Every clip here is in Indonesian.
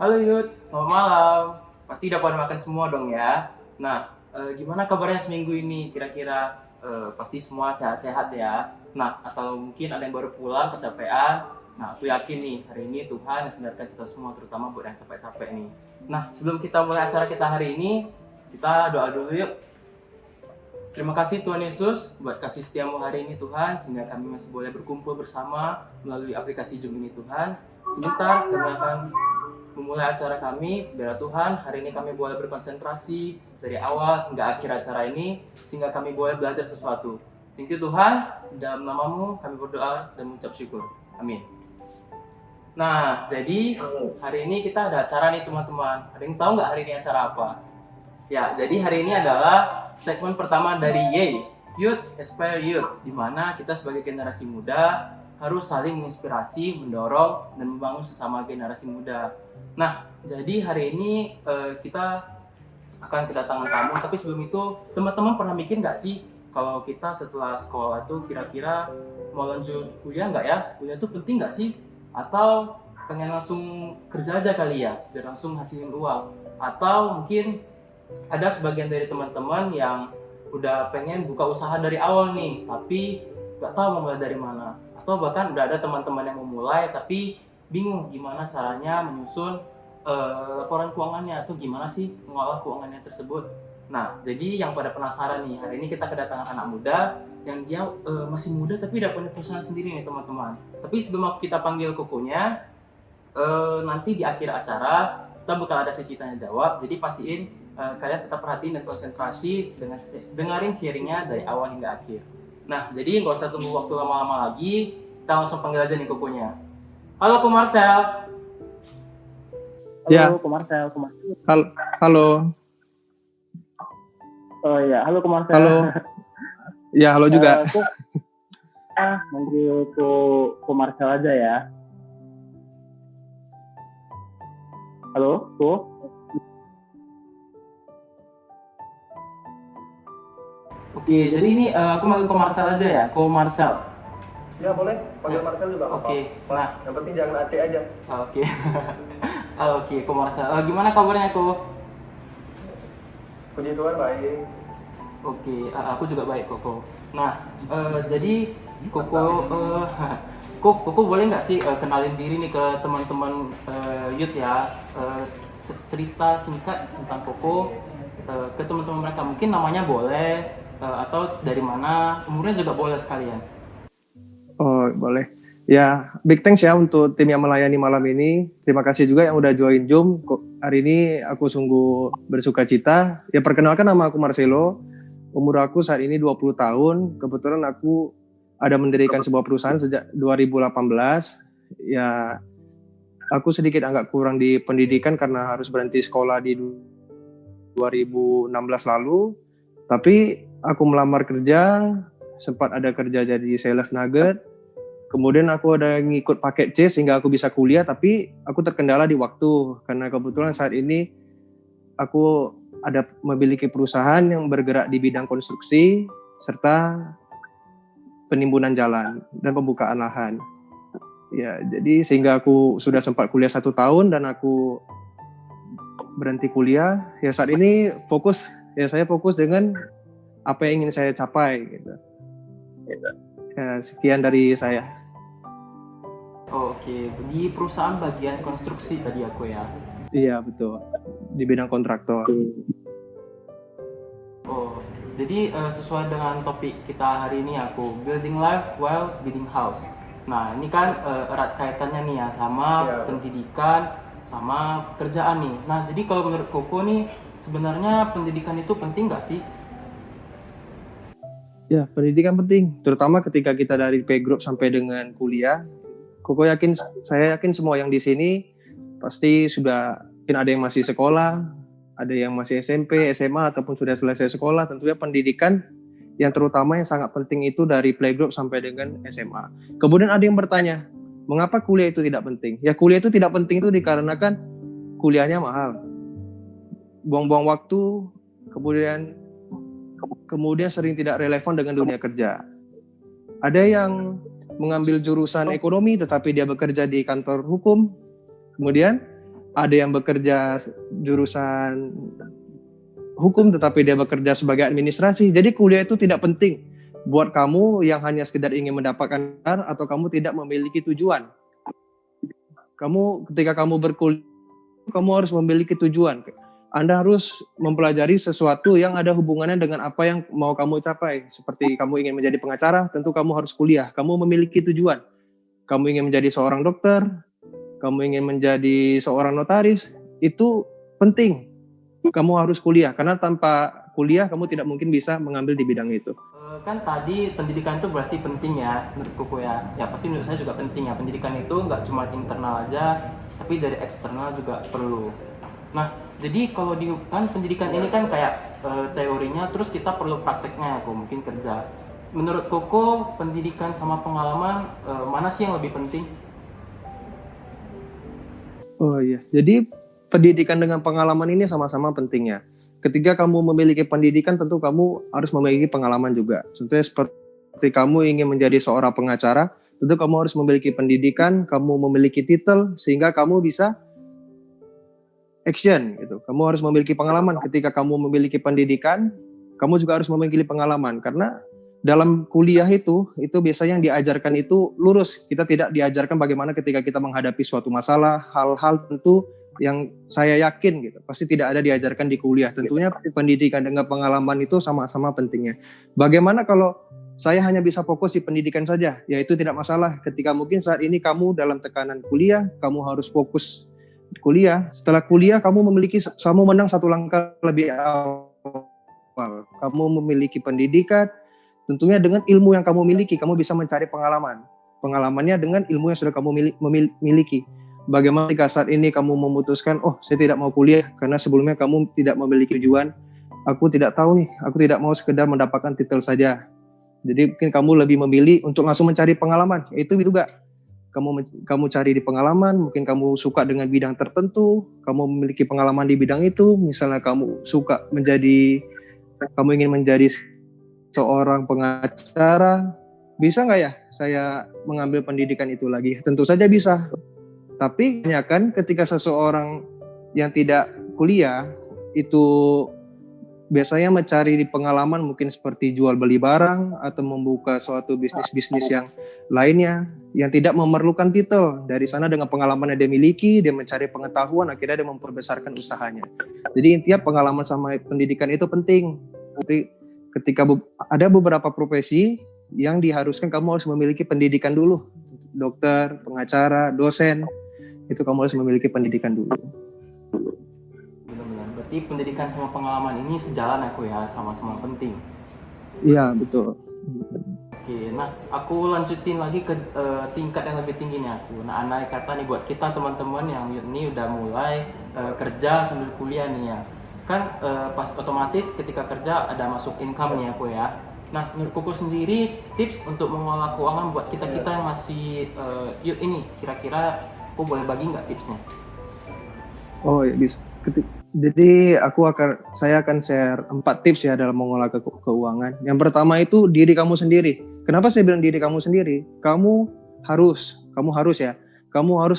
Halo Yud, selamat malam. Pasti udah pada makan semua dong ya. Nah, gimana kabarnya seminggu ini? Kira-kira pasti semua sehat-sehat ya. Nah, atau mungkin ada yang baru pulang kecapean. Nah, aku yakin nih hari ini Tuhan sadarkan kita semua, terutama buat yang capek-capek nih. Nah, sebelum kita mulai acara kita hari ini, kita doa dulu yuk. Terima kasih Tuhan Yesus buat kasih setiamu hari ini Tuhan, sehingga kami masih boleh berkumpul bersama melalui aplikasi Zoom ini Tuhan. Sebentar kami akan memulai acara kami. Biar Tuhan hari ini kami boleh berkonsentrasi dari awal hingga akhir acara ini, sehingga kami boleh belajar sesuatu. Thank you Tuhan, dalam namamu kami berdoa dan mengucap syukur. Amin. Nah, jadi hari ini kita ada acara nih teman-teman. Ada yang tahu nggak hari ini acara apa? Ya, jadi hari ini adalah segmen pertama dari YEY, Youth Aspire Youth, di mana kita sebagai generasi muda harus saling menginspirasi, mendorong, dan membangun sesama generasi muda. Nah, jadi hari ini kita akan kedatangan tamu, tapi sebelum itu teman-teman pernah mikir nggak sih kalau kita setelah sekolah itu kira-kira mau lanjut kuliah nggak ya? Kuliah itu penting nggak sih? Atau pengen langsung kerja aja kali ya, biar langsung hasilin uang? Atau mungkin ada sebagian dari teman-teman yang udah pengen buka usaha dari awal nih, tapi nggak tahu mau mulai dari mana. Atau bahkan udah ada teman-teman yang mau mulai, tapi bingung gimana caranya menyusun laporan keuangannya, atau gimana sih mengolah keuangannya tersebut. Nah, jadi yang pada penasaran nih, hari ini kita kedatangan anak muda yang dia masih muda tapi udah punya perusahaan sendiri nih teman-teman. Tapi sebelum kita panggil kokonya, nanti di akhir acara kita bakal ada sesi tanya jawab, jadi pastiin kalian tetap perhatiin dan konsentrasi dengan dengerin sharingnya dari awal hingga akhir. Nah, jadi nggak usah tunggu waktu lama-lama lagi, kita langsung panggil aja nih kokonya. Halo Ko Marcel. Ya. Halo Ko Marcel. Halo. Oh iya, halo Ko Marcel. Halo. Ya, halo juga. Manggil Ko Marcel aja ya. Halo, Ko. Oke, jadi ini aku manggil Ko Marcel aja ya, Ko Marcel. Ya boleh, panggil Marcel juga. Oke, nah, yang penting jangan Aceh aja. Oke. Oke, Ko Marcel. Gimana kabarnya Ko? Puji Tuhan baik. Oke, aku juga baik Koko. Nah, jadi Koko, Koko boleh nggak sih kenalin diri nih ke teman-teman youth ya? Cerita singkat tentang Koko ke teman-teman mereka. Mungkin namanya boleh atau dari mana, umurnya juga boleh sekalian. Oh, boleh. Ya, big thanks ya untuk tim yang melayani malam ini. Terima kasih juga yang udah join Zoom. Hari ini aku sungguh bersuka cita. Ya, perkenalkan nama aku Marcelo. Umur aku saat ini 20 tahun. Kebetulan aku ada mendirikan sebuah perusahaan sejak 2018. Ya, aku sedikit agak kurang di pendidikan karena harus berhenti sekolah di 2016 lalu. Tapi aku melamar kerja, sempat ada kerja jadi sales nugget. Kemudian aku ada ngikut paket C sehingga aku bisa kuliah, tapi aku terkendala di waktu karena kebetulan saat ini aku ada memiliki perusahaan yang bergerak di bidang konstruksi serta penimbunan jalan dan pembukaan lahan. Ya, jadi sehingga aku sudah sempat kuliah 1 tahun dan aku berhenti kuliah. Ya saat ini saya fokus dengan apa yang ingin saya capai gitu. Ya, sekian dari saya. Oke, di perusahaan bagian konstruksi tadi aku ya. Iya betul, di bidang kontraktor. Oh, jadi sesuai dengan topik kita hari ini aku building life while building house. Nah, ini kan erat kaitannya nih ya sama pendidikan, sama pekerjaan nih. Nah, jadi kalau menurut Koko nih sebenarnya pendidikan itu penting nggak sih? Ya, pendidikan penting, terutama ketika kita dari playgroup sampai dengan kuliah. Saya yakin semua yang di sini pasti sudah, mungkin ada yang masih sekolah, ada yang masih SMP, SMA ataupun sudah selesai sekolah. Tentunya pendidikan yang terutama yang sangat penting itu dari playgroup sampai dengan SMA. Kemudian ada yang bertanya, mengapa kuliah itu tidak penting? Ya, kuliah itu tidak penting itu dikarenakan kuliahnya mahal, buang-buang waktu, kemudian sering tidak relevan dengan dunia kerja. Ada yang mengambil jurusan ekonomi tetapi dia bekerja di kantor hukum. Kemudian ada yang bekerja jurusan hukum tetapi dia bekerja sebagai administrasi. Jadi kuliah itu tidak penting buat kamu yang hanya sekedar ingin mendapatkan gelar atau kamu tidak memiliki tujuan. Ketika kamu berkuliah, kamu harus memiliki tujuan. Anda harus mempelajari sesuatu yang ada hubungannya dengan apa yang mau kamu capai. Seperti kamu ingin menjadi pengacara, tentu kamu harus kuliah. Kamu memiliki tujuan. Kamu ingin menjadi seorang dokter, kamu ingin menjadi seorang notaris, itu penting. Kamu harus kuliah, karena tanpa kuliah kamu tidak mungkin bisa mengambil di bidang itu. Kan tadi pendidikan itu berarti penting ya menurut Koko ya. Ya pasti menurut saya juga penting ya. Pendidikan itu nggak cuma internal aja, tapi dari eksternal juga perlu. Nah, jadi kalau di kan pendidikan ini kan kayak teorinya, terus kita perlu prakteknya ya, mungkin kerja. Menurut Koko, pendidikan sama pengalaman mana sih yang lebih penting? Oh iya, jadi pendidikan dengan pengalaman ini sama-sama pentingnya. Ketika kamu memiliki pendidikan, tentu kamu harus memiliki pengalaman juga. Contohnya seperti kamu ingin menjadi seorang pengacara, tentu kamu harus memiliki pendidikan, kamu memiliki titel, sehingga kamu bisa action gitu. Kamu harus memiliki pengalaman. Ketika kamu memiliki pendidikan, kamu juga harus memiliki pengalaman. Karena dalam kuliah itu biasanya yang diajarkan itu lurus. Kita tidak diajarkan bagaimana ketika kita menghadapi suatu masalah, hal-hal tentu yang saya yakin gitu pasti tidak ada diajarkan di kuliah. Tentunya pendidikan dengan pengalaman itu sama-sama pentingnya. Bagaimana kalau saya hanya bisa fokus di pendidikan saja? Ya itu tidak masalah. Ketika mungkin saat ini kamu dalam tekanan kuliah, kamu harus fokus di kuliah. Setelah kuliah kamu menang satu langkah lebih awal. Kamu memiliki pendidikan. Tentunya dengan ilmu yang kamu miliki, kamu bisa mencari pengalaman. Pengalamannya dengan ilmu yang sudah kamu miliki. Bagaimana jika saat ini kamu memutuskan, oh saya tidak mau kuliah karena sebelumnya kamu tidak memiliki tujuan. Aku tidak tahu nih, aku tidak mau sekedar mendapatkan titel saja. Jadi mungkin kamu lebih memilih untuk langsung mencari pengalaman. Itu juga kamu cari di pengalaman, mungkin kamu suka dengan bidang tertentu, kamu memiliki pengalaman di bidang itu. Misalnya kamu ingin menjadi seorang pengacara, bisa nggak ya saya mengambil pendidikan itu lagi? Tentu saja bisa. Tapi kan ketika seseorang yang tidak kuliah itu biasanya mencari di pengalaman mungkin seperti jual beli barang atau membuka suatu bisnis-bisnis yang lainnya yang tidak memerlukan titel. Dari sana dengan pengalaman yang dia miliki, dia mencari pengetahuan, akhirnya dia memperbesarkan usahanya. Jadi intinya pengalaman sama pendidikan itu penting. Jadi ketika ada beberapa profesi yang diharuskan kamu harus memiliki pendidikan dulu. Dokter, pengacara, dosen, itu kamu harus memiliki pendidikan dulu. Benar-benar. Berarti pendidikan sama pengalaman ini sejalan aku ya, sama-sama penting. Iya, betul. Oke, nah aku lanjutin lagi ke tingkat yang lebih tinggi nih aku. Nah, andai kata nih buat kita teman-teman yang ini udah mulai kerja sambil kuliah nih ya. Kan pas otomatis ketika kerja ada masuk income nih aku ya. Nah, menurut Koko sendiri tips untuk mengelola keuangan buat kita-kita yang masih yuk ini kira-kira aku boleh bagi nggak tipsnya? Oh ya bisa. Jadi saya akan share 4 tips ya dalam mengelola keuangan. Yang pertama itu diri kamu sendiri. Kenapa saya bilang diri kamu sendiri? Kamu harus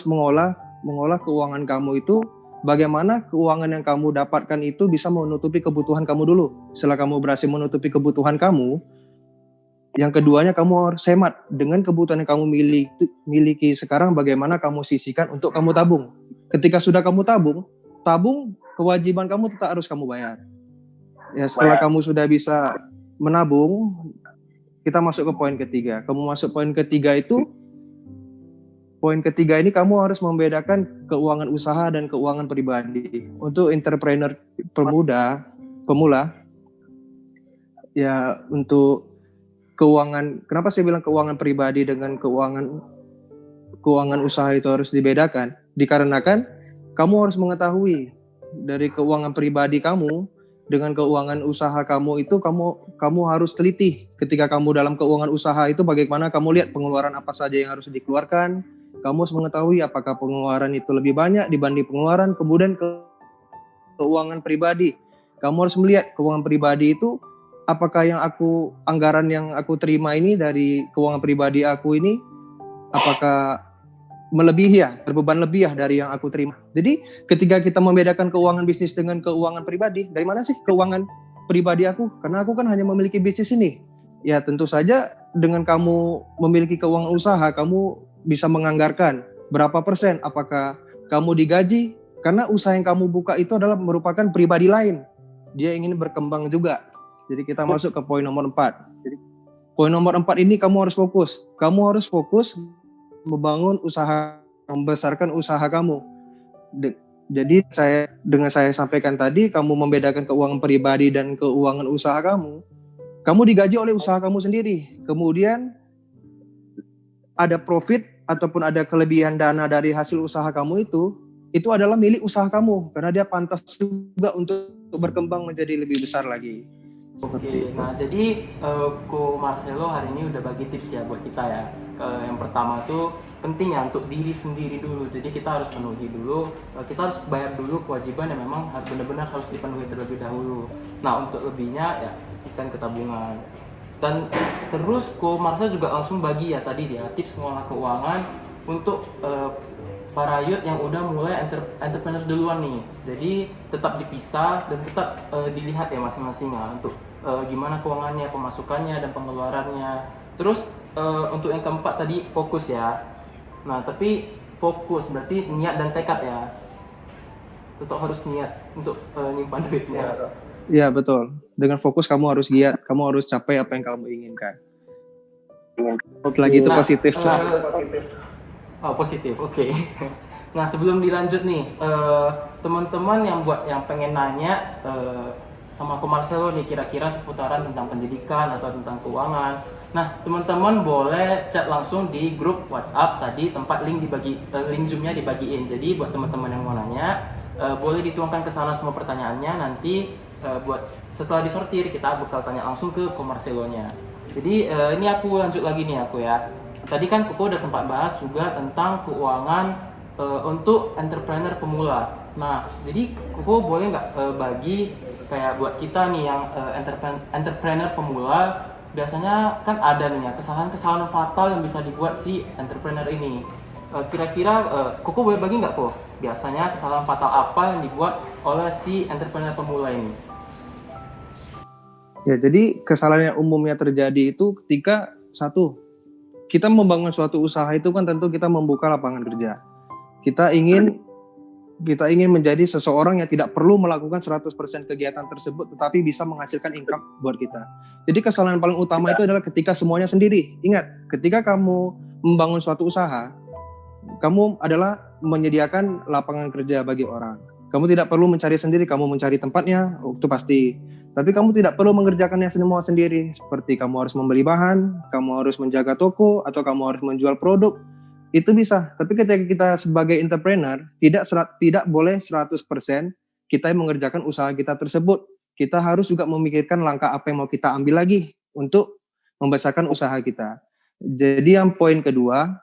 mengolah keuangan kamu itu. Bagaimana keuangan yang kamu dapatkan itu bisa menutupi kebutuhan kamu dulu. Setelah kamu berhasil menutupi kebutuhan kamu, yang keduanya kamu harus hemat. Dengan kebutuhan yang kamu miliki sekarang, bagaimana kamu sisihkan untuk kamu tabung. Ketika sudah kamu tabung kewajiban kamu tetap harus kamu bayar. Ya, setelah kamu sudah bisa menabung, kita masuk ke poin ketiga. Kamu masuk poin ketiga ini kamu harus membedakan keuangan usaha dan keuangan pribadi. Untuk entrepreneur pemula, ya untuk keuangan, kenapa saya bilang keuangan pribadi dengan keuangan usaha itu harus dibedakan? Dikarenakan kamu harus mengetahui dari keuangan pribadi kamu dengan keuangan usaha kamu itu kamu harus teliti. Ketika kamu dalam keuangan usaha itu bagaimana kamu lihat pengeluaran apa saja yang harus dikeluarkan. Kamu harus mengetahui apakah pengeluaran itu lebih banyak dibanding pengeluaran. Kemudian keuangan pribadi. Kamu harus melihat keuangan pribadi itu apakah anggaran yang aku terima ini dari keuangan pribadi aku ini apakah melebihi ya, berbeban lebih ya dari yang aku terima. Jadi ketika kita membedakan keuangan bisnis dengan keuangan pribadi, dari mana sih keuangan pribadi aku? Karena aku kan hanya memiliki bisnis ini. Ya tentu saja dengan kamu memiliki keuangan usaha, kamu bisa menganggarkan berapa persen, apakah kamu digaji, karena usaha yang kamu buka itu adalah merupakan pribadi lain. Dia ingin berkembang juga. Jadi kita masuk ke poin nomor 4. Jadi poin nomor 4 ini kamu harus fokus. Kamu harus fokus membangun usaha, membesarkan usaha kamu. Jadi dengan saya sampaikan tadi, kamu membedakan keuangan pribadi dan keuangan usaha kamu digaji oleh usaha kamu sendiri. Kemudian ada profit ataupun ada kelebihan dana dari hasil usaha kamu itu adalah milik usaha kamu karena dia pantas juga untuk berkembang menjadi lebih besar lagi. Oke, nah jadi Ko Marcelo hari ini udah bagi tips ya buat kita ya. Yang pertama tuh penting ya untuk diri sendiri dulu. Jadi kita harus penuhi dulu, kita harus bayar dulu kewajiban yang memang benar-benar harus dipenuhi terlebih dahulu. Nah untuk lebihnya ya sisihkan ke tabungan. Dan terus Ko Marcelo juga langsung bagi ya tadi dia tips mengelola keuangan untuk para youth yang udah mulai entrepreneur duluan nih. Jadi tetap dipisah dan tetap dilihat ya masing-masing lah untuk gimana keuangannya, pemasukannya dan pengeluarannya. Terus untuk yang keempat tadi fokus ya. Nah tapi fokus berarti niat dan tekad ya. Tetap harus niat untuk nyimpan duitnya. Ya betul. Dengan fokus kamu harus giat, kamu harus capai apa yang kamu inginkan. Selagi itu positif. Positif, oke. Nah sebelum dilanjut nih, teman-teman yang pengen nanya sama Ko Marcelo nih kira-kira seputaran tentang pendidikan atau tentang keuangan. Nah teman-teman boleh chat langsung di grup WhatsApp tadi tempat link Zoom-nya dibagiin. Jadi buat teman-teman yang mau nanya, boleh dituangkan ke sana semua pertanyaannya. Nanti buat setelah disortir kita bakal tanya langsung ke Ko Marcelo-nya. Jadi ini aku lanjut lagi nih aku ya. Tadi kan Koko udah sempat bahas juga tentang keuangan untuk entrepreneur pemula. Nah, jadi Koko boleh nggak bagi kayak buat kita nih yang entrepreneur pemula, biasanya kan ada nih ya kesalahan-kesalahan fatal yang bisa dibuat si entrepreneur ini. Kira-kira Koko boleh bagi nggak kok? Biasanya kesalahan fatal apa yang dibuat oleh si entrepreneur pemula ini? Ya, jadi kesalahan yang umumnya terjadi itu ketika kita membangun suatu usaha itu kan tentu kita membuka lapangan kerja. Kita ingin menjadi seseorang yang tidak perlu melakukan 100% kegiatan tersebut tetapi bisa menghasilkan income buat kita. Jadi kesalahan paling utama itu adalah ketika semuanya sendiri. Ingat, ketika kamu membangun suatu usaha, kamu adalah menyediakan lapangan kerja bagi orang. Kamu tidak perlu mencari sendiri, kamu mencari tempatnya, itu pasti. Tapi kamu tidak perlu mengerjakannya semua sendiri. Seperti kamu harus membeli bahan, kamu harus menjaga toko, atau kamu harus menjual produk. Itu bisa. Tapi ketika kita sebagai entrepreneur, tidak boleh 100% kita yang mengerjakan usaha kita tersebut. Kita harus juga memikirkan langkah apa yang mau kita ambil lagi untuk membesarkan usaha kita. Jadi yang poin kedua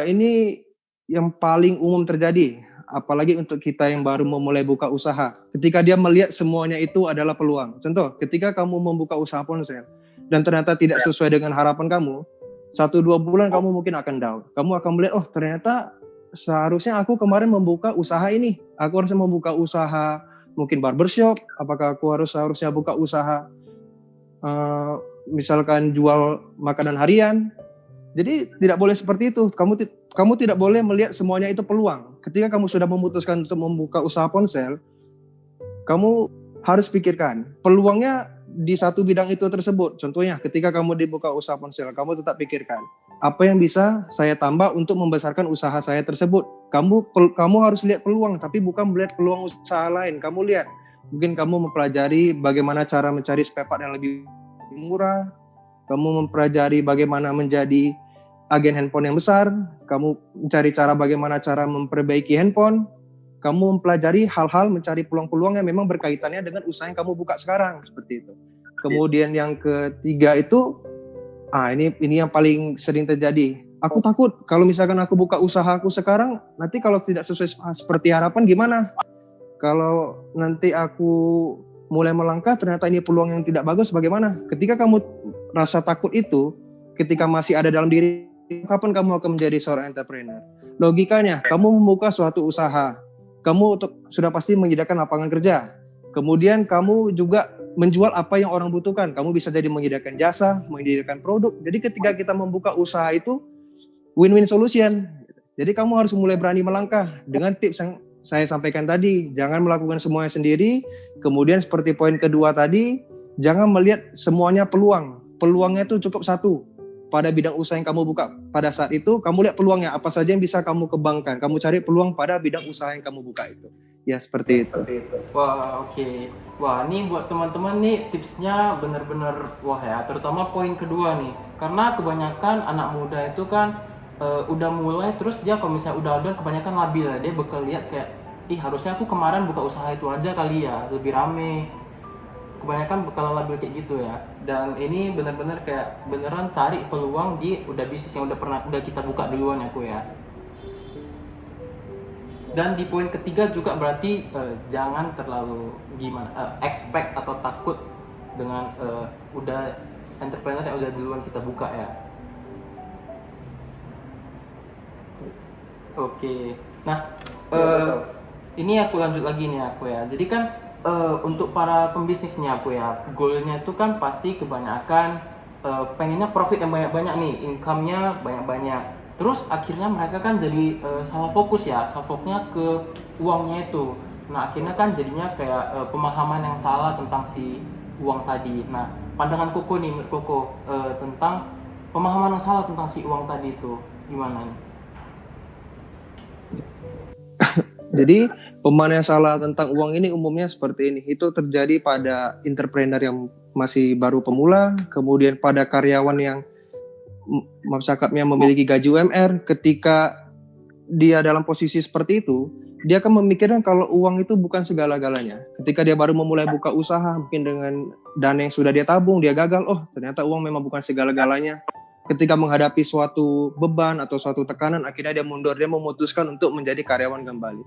ini yang paling umum terjadi. Apalagi untuk kita yang baru memulai buka usaha. Ketika dia melihat semuanya itu adalah peluang. Contoh, ketika kamu membuka usaha ponsel dan ternyata tidak sesuai dengan harapan kamu, 1-2 bulan kamu mungkin akan down. Kamu akan melihat, oh ternyata seharusnya aku kemarin membuka usaha ini. Aku harusnya membuka usaha mungkin barbershop. Apakah aku harusnya buka usaha misalkan jual makanan harian. Jadi tidak boleh seperti itu. Kamu tidak boleh melihat semuanya itu peluang. Ketika kamu sudah memutuskan untuk membuka usaha ponsel, kamu harus pikirkan peluangnya di satu bidang itu tersebut. Contohnya ketika kamu dibuka usaha ponsel, kamu tetap pikirkan apa yang bisa saya tambah untuk membesarkan usaha saya tersebut. Kamu harus lihat peluang, tapi bukan melihat peluang usaha lain. Kamu lihat, mungkin kamu mempelajari bagaimana cara mencari spare part yang lebih murah. Kamu mempelajari bagaimana menjadi agen handphone yang besar, kamu mencari bagaimana cara memperbaiki handphone, kamu mempelajari hal-hal mencari peluang-peluang yang memang berkaitannya dengan usaha yang kamu buka sekarang, seperti itu. Kemudian yang ketiga itu, ini yang paling sering terjadi. Aku takut kalau misalkan aku buka usaha aku sekarang, nanti kalau tidak sesuai seperti harapan gimana? Kalau nanti aku mulai melangkah ternyata ini peluang yang tidak bagus bagaimana? Ketika kamu rasa takut itu, ketika masih ada dalam diri kapan kamu akan menjadi seorang entrepreneur? Logikanya, kamu membuka suatu usaha, kamu sudah pasti menyediakan lapangan kerja. Kemudian kamu juga menjual apa yang orang butuhkan. Kamu bisa jadi menyediakan jasa, menyediakan produk. Jadi ketika kita membuka usaha itu win-win solution. Jadi kamu harus mulai berani melangkah dengan tips yang saya sampaikan tadi. Jangan melakukan semuanya sendiri. Kemudian seperti poin kedua tadi, jangan melihat semuanya peluang. Peluangnya itu cukup satu. Pada bidang usaha yang kamu buka pada saat itu, kamu lihat peluangnya apa saja yang bisa kamu kembangkan. Kamu cari peluang pada bidang usaha yang kamu buka itu. Ya seperti itu. Wah, oke. Wah, ini buat teman-teman nih tipsnya bener-bener wah ya, terutama poin kedua nih. Karena kebanyakan anak muda itu kan udah mulai terus dia kalau misalnya udah kebanyakan labil ya. Dia bakal lihat kayak, ih harusnya aku kemarin buka usaha itu aja kali ya, lebih rame. Kebanyakan bakal labil kayak gitu ya. Dan ini bener-bener kayak beneran cari peluang di bisnis yang udah kita buka duluan ya, Ku ya. Dan di poin ketiga juga berarti jangan terlalu expect atau takut dengan udah entrepreneur yang udah duluan kita buka ya. Oke. Nah, ini aku lanjut lagi nih aku ya. Jadi kan untuk para pembisnisnya aku ya, goalnya itu kan pasti kebanyakan pengennya profit yang banyak-banyak nih, income-nya banyak-banyak. Terus akhirnya mereka kan jadi salah fokus ya, salah fokusnya ke uangnya itu. Nah akhirnya kan jadinya kayak pemahaman yang salah tentang si uang tadi. Nah pandangan Koko nih, menurut Koko tentang pemahaman yang salah tentang si uang tadi itu gimana nih? Jadi pemahaman yang salah tentang uang ini umumnya seperti ini. Itu terjadi pada entrepreneur yang masih baru pemula, kemudian pada karyawan yang masyarakat memiliki gaji UMR. Ketika dia dalam posisi seperti itu, dia akan memikirkan kalau uang itu bukan segala-galanya. Ketika dia baru memulai buka usaha, mungkin dengan dana yang sudah dia tabung, dia gagal, oh ternyata uang memang bukan segala-galanya. Ketika menghadapi suatu beban atau suatu tekanan, akhirnya dia mundur, dia memutuskan untuk menjadi karyawan kembali.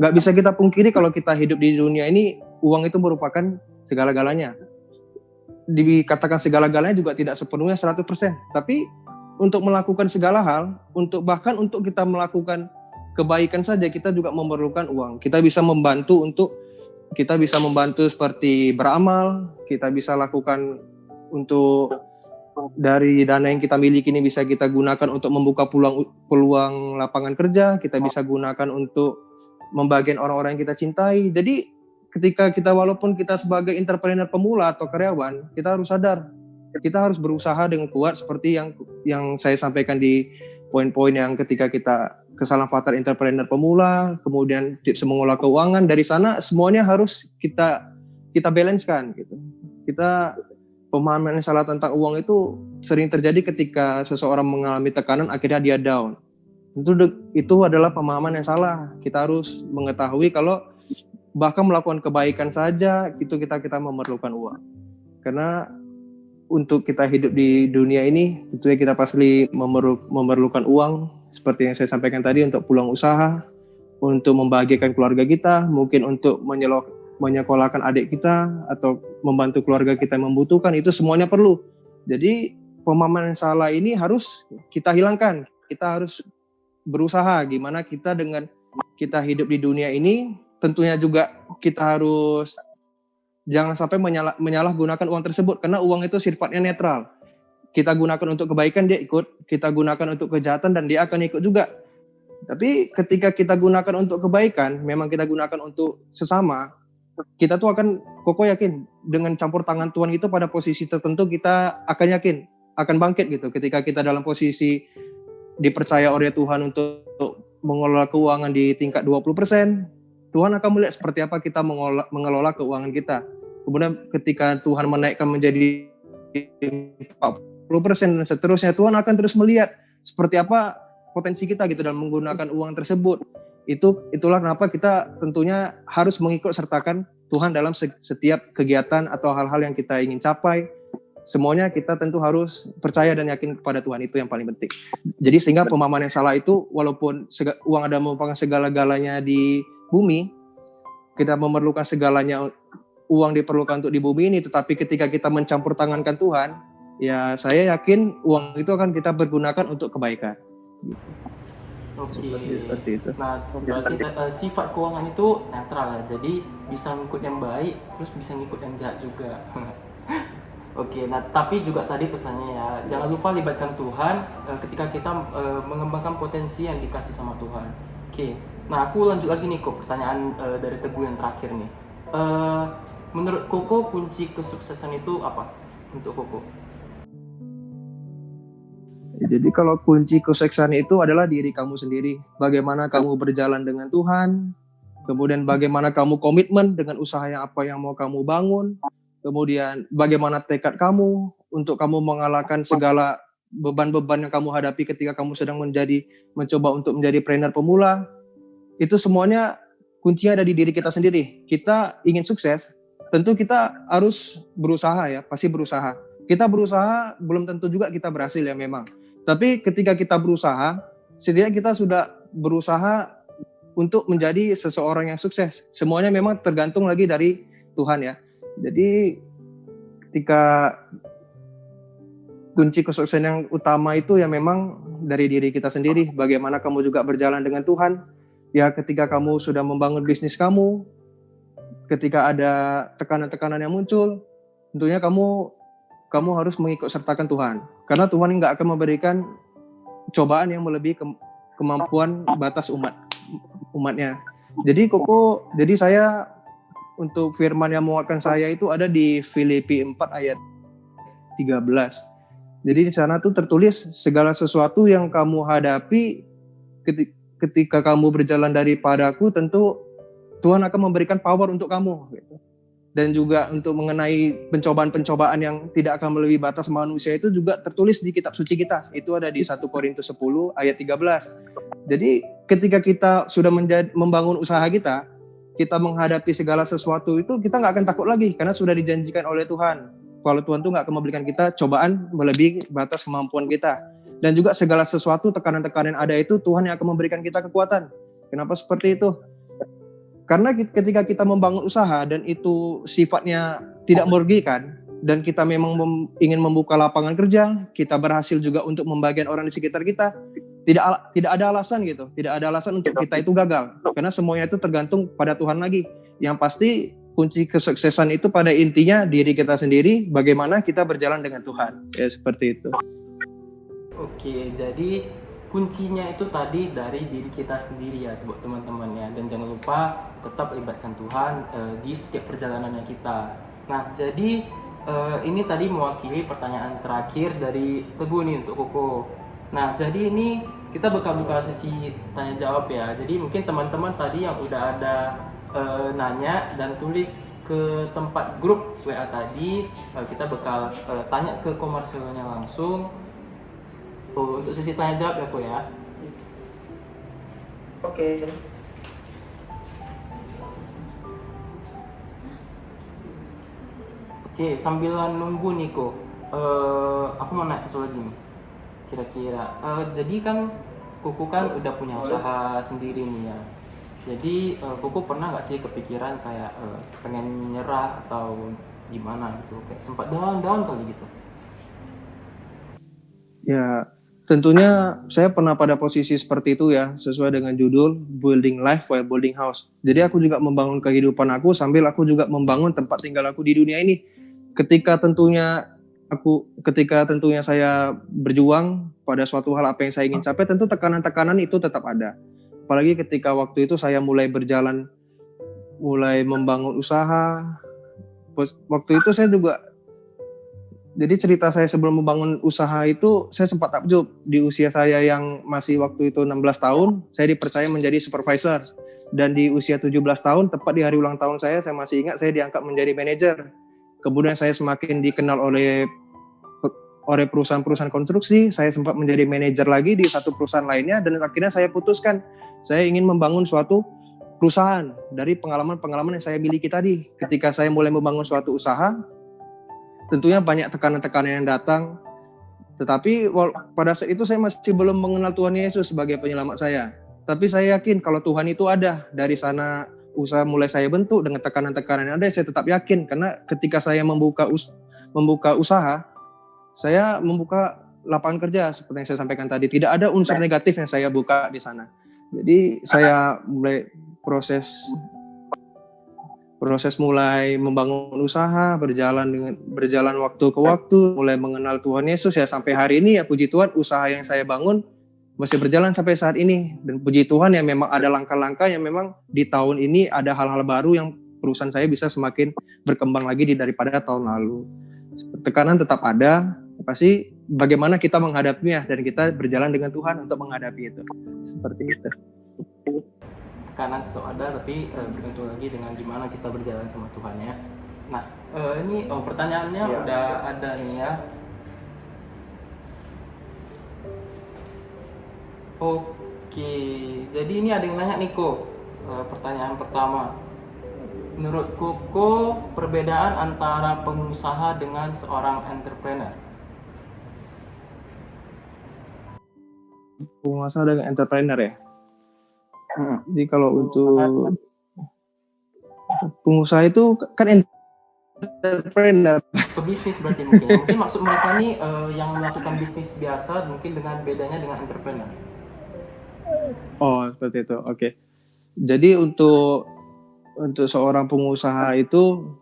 Nggak bisa kita pungkiri kalau kita hidup di dunia ini, uang itu merupakan segala-galanya. Dikatakan segala-galanya juga tidak sepenuhnya 100%. Tapi untuk melakukan segala hal, bahkan untuk kita melakukan kebaikan saja, kita juga memerlukan uang. Kita bisa membantu seperti beramal, kita bisa lakukan untuk dari dana yang kita miliki ini bisa kita gunakan untuk membuka peluang lapangan kerja, kita bisa gunakan untuk membagian orang-orang yang kita cintai. Jadi ketika walaupun kita sebagai entrepreneur pemula atau karyawan, kita harus sadar, kita harus berusaha dengan kuat seperti yang saya sampaikan di poin-poin yang ketika kita kesalahan fatal entrepreneur pemula, kemudian tips mengelola keuangan, dari sana semuanya harus kita balance-kan gitu. Pemahaman yang salah tentang uang itu sering terjadi ketika seseorang mengalami tekanan, akhirnya dia down. Itu adalah pemahaman yang salah. Kita harus mengetahui kalau bahkan melakukan kebaikan saja itu kita memerlukan uang. Karena untuk kita hidup di dunia ini, tentunya kita pasti memerlukan uang. Seperti yang saya sampaikan tadi, untuk pulang usaha, untuk membahagiakan keluarga kita, mungkin untuk menyekolahkan adik kita atau membantu keluarga kita yang membutuhkan, itu semuanya perlu. Jadi pemahaman yang salah ini harus kita hilangkan. Kita harus berusaha gimana kita dengan kita hidup di dunia ini, tentunya juga kita harus jangan sampai menyalahgunakan uang tersebut, karena uang itu sifatnya netral. Kita gunakan untuk kebaikan, dia ikut. Kita gunakan untuk kejahatan, dan dia akan ikut juga. Tapi ketika kita gunakan untuk kebaikan, memang kita gunakan untuk sesama, kita tuh Koko yakin dengan campur tangan Tuhan itu pada posisi tertentu kita akan bangkit gitu. Ketika kita dalam posisi dipercaya oleh Tuhan untuk mengelola keuangan di tingkat 20%, Tuhan akan melihat seperti apa kita mengelola keuangan kita. Kemudian ketika Tuhan menaikkan menjadi 40% dan seterusnya, Tuhan akan terus melihat seperti apa potensi kita gitu dalam menggunakan uang tersebut. Itulah kenapa kita tentunya harus mengikut sertakan Tuhan dalam setiap kegiatan atau hal-hal yang kita ingin capai. Semuanya kita tentu harus percaya dan yakin kepada Tuhan, itu yang paling penting. Jadi sehingga pemahaman yang salah itu, walaupun uang ada merupakan segala-galanya di bumi, kita memerlukan segalanya, uang diperlukan untuk di bumi ini, tetapi ketika kita mencampur tangankan Tuhan, ya saya yakin uang itu akan kita pergunakan untuk kebaikan. Oke. Seperti itu. Nah, berarti sifat keuangan itu netral ya. Jadi bisa ngikut yang baik, terus bisa ngikut yang jahat juga. Oke, nah tapi juga tadi pesannya ya, jangan lupa libatkan Tuhan ketika kita mengembangkan potensi yang dikasih sama Tuhan. Oke, nah aku lanjut lagi nih kok pertanyaan dari Teguh yang terakhir nih. Menurut Koko kunci kesuksesan itu apa untuk Koko? Jadi kalau kunci kesuksesan itu adalah diri kamu sendiri. Bagaimana kamu berjalan dengan Tuhan, kemudian bagaimana kamu komitmen dengan usaha yang mau kamu bangun, kemudian bagaimana tekad kamu untuk kamu mengalahkan segala beban-beban yang kamu hadapi ketika kamu sedang mencoba untuk menjadi trainer pemula. Itu semuanya kuncinya ada di diri kita sendiri. Kita ingin sukses, tentu kita harus berusaha ya, pasti berusaha. Kita berusaha, belum tentu juga kita berhasil ya memang. Tapi ketika kita berusaha, setidaknya kita sudah berusaha untuk menjadi seseorang yang sukses. Semuanya memang tergantung lagi dari Tuhan ya. Jadi ketika kunci kesuksesan yang utama itu ya memang dari diri kita sendiri. Bagaimana kamu juga berjalan dengan Tuhan. Ya ketika kamu sudah membangun bisnis kamu, ketika ada tekanan-tekanan yang muncul, tentunya kamu harus mengikut sertakan Tuhan. Karena Tuhan nggak akan memberikan cobaan yang melebihi kemampuan batas umatnya. Jadi saya untuk firman yang menguatkan saya itu ada di Filipi 4 ayat 13. Jadi di sana tuh tertulis segala sesuatu yang kamu hadapi ketika kamu berjalan daripadaku, tentu Tuhan akan memberikan power untuk kamu gitu. Dan juga untuk mengenai pencobaan-pencobaan yang tidak akan melebihi batas manusia itu juga tertulis di kitab suci kita. Itu ada di 1 Korintus 10 ayat 13. Jadi ketika kita sudah membangun usaha kita menghadapi segala sesuatu itu kita nggak akan takut lagi karena sudah dijanjikan oleh Tuhan. Kalau Tuhan tuh nggak akan memberikan kita cobaan melebihi batas kemampuan kita. Dan juga segala sesuatu tekanan-tekanan yang ada itu Tuhan yang akan memberikan kita kekuatan. Kenapa seperti itu? Karena ketika kita membangun usaha dan itu sifatnya tidak merugikan dan kita memang ingin membuka lapangan kerja, kita berhasil juga untuk membagian orang di sekitar kita, tidak ada alasan gitu, tidak ada alasan untuk kita itu gagal. Karena semuanya itu tergantung pada Tuhan lagi. Yang pasti kunci kesuksesan itu pada intinya diri kita sendiri, bagaimana kita berjalan dengan Tuhan. Ya seperti itu. Oke, jadi kuncinya itu tadi dari diri kita sendiri ya buat teman-teman ya, dan jangan lupa tetap libatkan Tuhan di setiap perjalanannya kita. Nah jadi ini tadi mewakili pertanyaan terakhir dari Teguh nih untuk Koko. Nah jadi ini kita bakal buka sesi tanya jawab ya. Jadi mungkin teman-teman tadi yang udah ada nanya dan tulis ke tempat grup WA tadi, kita bakal tanya ke komersilnya langsung. Untuk sesi tanya jawab ya, Ko ya. Oke. Oke, sambil nunggu nih, Ko. Aku mau nanya satu lagi nih. Kira-kira, jadi kan Koko kan udah punya usaha sendiri nih ya. Jadi Koko pernah nggak sih kepikiran kayak pengen nyerah atau gimana gitu? Kayak sempat down kali gitu. Ya, tentunya saya pernah pada posisi seperti itu ya, sesuai dengan judul Building Life while Building House. Jadi aku juga membangun kehidupan aku sambil aku juga membangun tempat tinggal aku di dunia ini. Ketika tentunya saya berjuang pada suatu hal apa yang saya ingin capai, tentu tekanan-tekanan itu tetap ada. Apalagi ketika waktu itu saya mulai membangun usaha. Waktu itu saya juga, jadi cerita saya sebelum membangun usaha itu, saya sempat takjub. Di usia saya yang masih waktu itu 16 tahun, saya dipercaya menjadi supervisor. Dan di usia 17 tahun, tepat di hari ulang tahun saya masih ingat saya diangkat menjadi manajer. Kemudian saya semakin dikenal oleh perusahaan-perusahaan konstruksi, saya sempat menjadi manajer lagi di satu perusahaan lainnya, dan akhirnya saya putuskan, saya ingin membangun suatu perusahaan dari pengalaman-pengalaman yang saya miliki tadi. Ketika saya mulai membangun suatu usaha, tentunya banyak tekanan-tekanan yang datang, tetapi pada saat itu saya masih belum mengenal Tuhan Yesus sebagai penyelamat saya. Tapi saya yakin kalau Tuhan itu ada, dari sana usaha mulai saya bentuk dengan tekanan-tekanan yang ada, saya tetap yakin. Karena ketika saya membuka usaha, saya membuka lapangan kerja seperti yang saya sampaikan tadi. Tidak ada unsur negatif yang saya buka di sana. Jadi saya mulai proses mulai membangun usaha, berjalan waktu ke waktu, mulai mengenal Tuhan Yesus ya sampai hari ini ya puji Tuhan usaha yang saya bangun masih berjalan sampai saat ini, dan puji Tuhan ya memang ada langkah-langkah yang memang di tahun ini ada hal-hal baru yang perusahaan saya bisa semakin berkembang lagi daripada tahun lalu. Tekanan tetap ada, pasti bagaimana kita menghadapinya dan kita berjalan dengan Tuhan untuk menghadapi itu. Seperti itu. Tekanan tetap ada, tapi bergantung lagi dengan gimana kita berjalan sama Tuhan ya. Nah, ini pertanyaannya Iya. udah ada nih ya. Oke, jadi ini ada yang nanya nih Ko. Pertanyaan pertama. Menurut Koko, perbedaan antara pengusaha dengan seorang entrepreneur? Pengusaha dengan entrepreneur ya. Hmm. Jadi kalau untuk pengusaha itu kan entrepreneur. Pebisnis berarti mungkin. Ya. Mungkin maksud mereka nih yang melakukan bisnis biasa mungkin dengan bedanya dengan entrepreneur. Oh, seperti itu. Oke. Jadi untuk seorang pengusaha itu,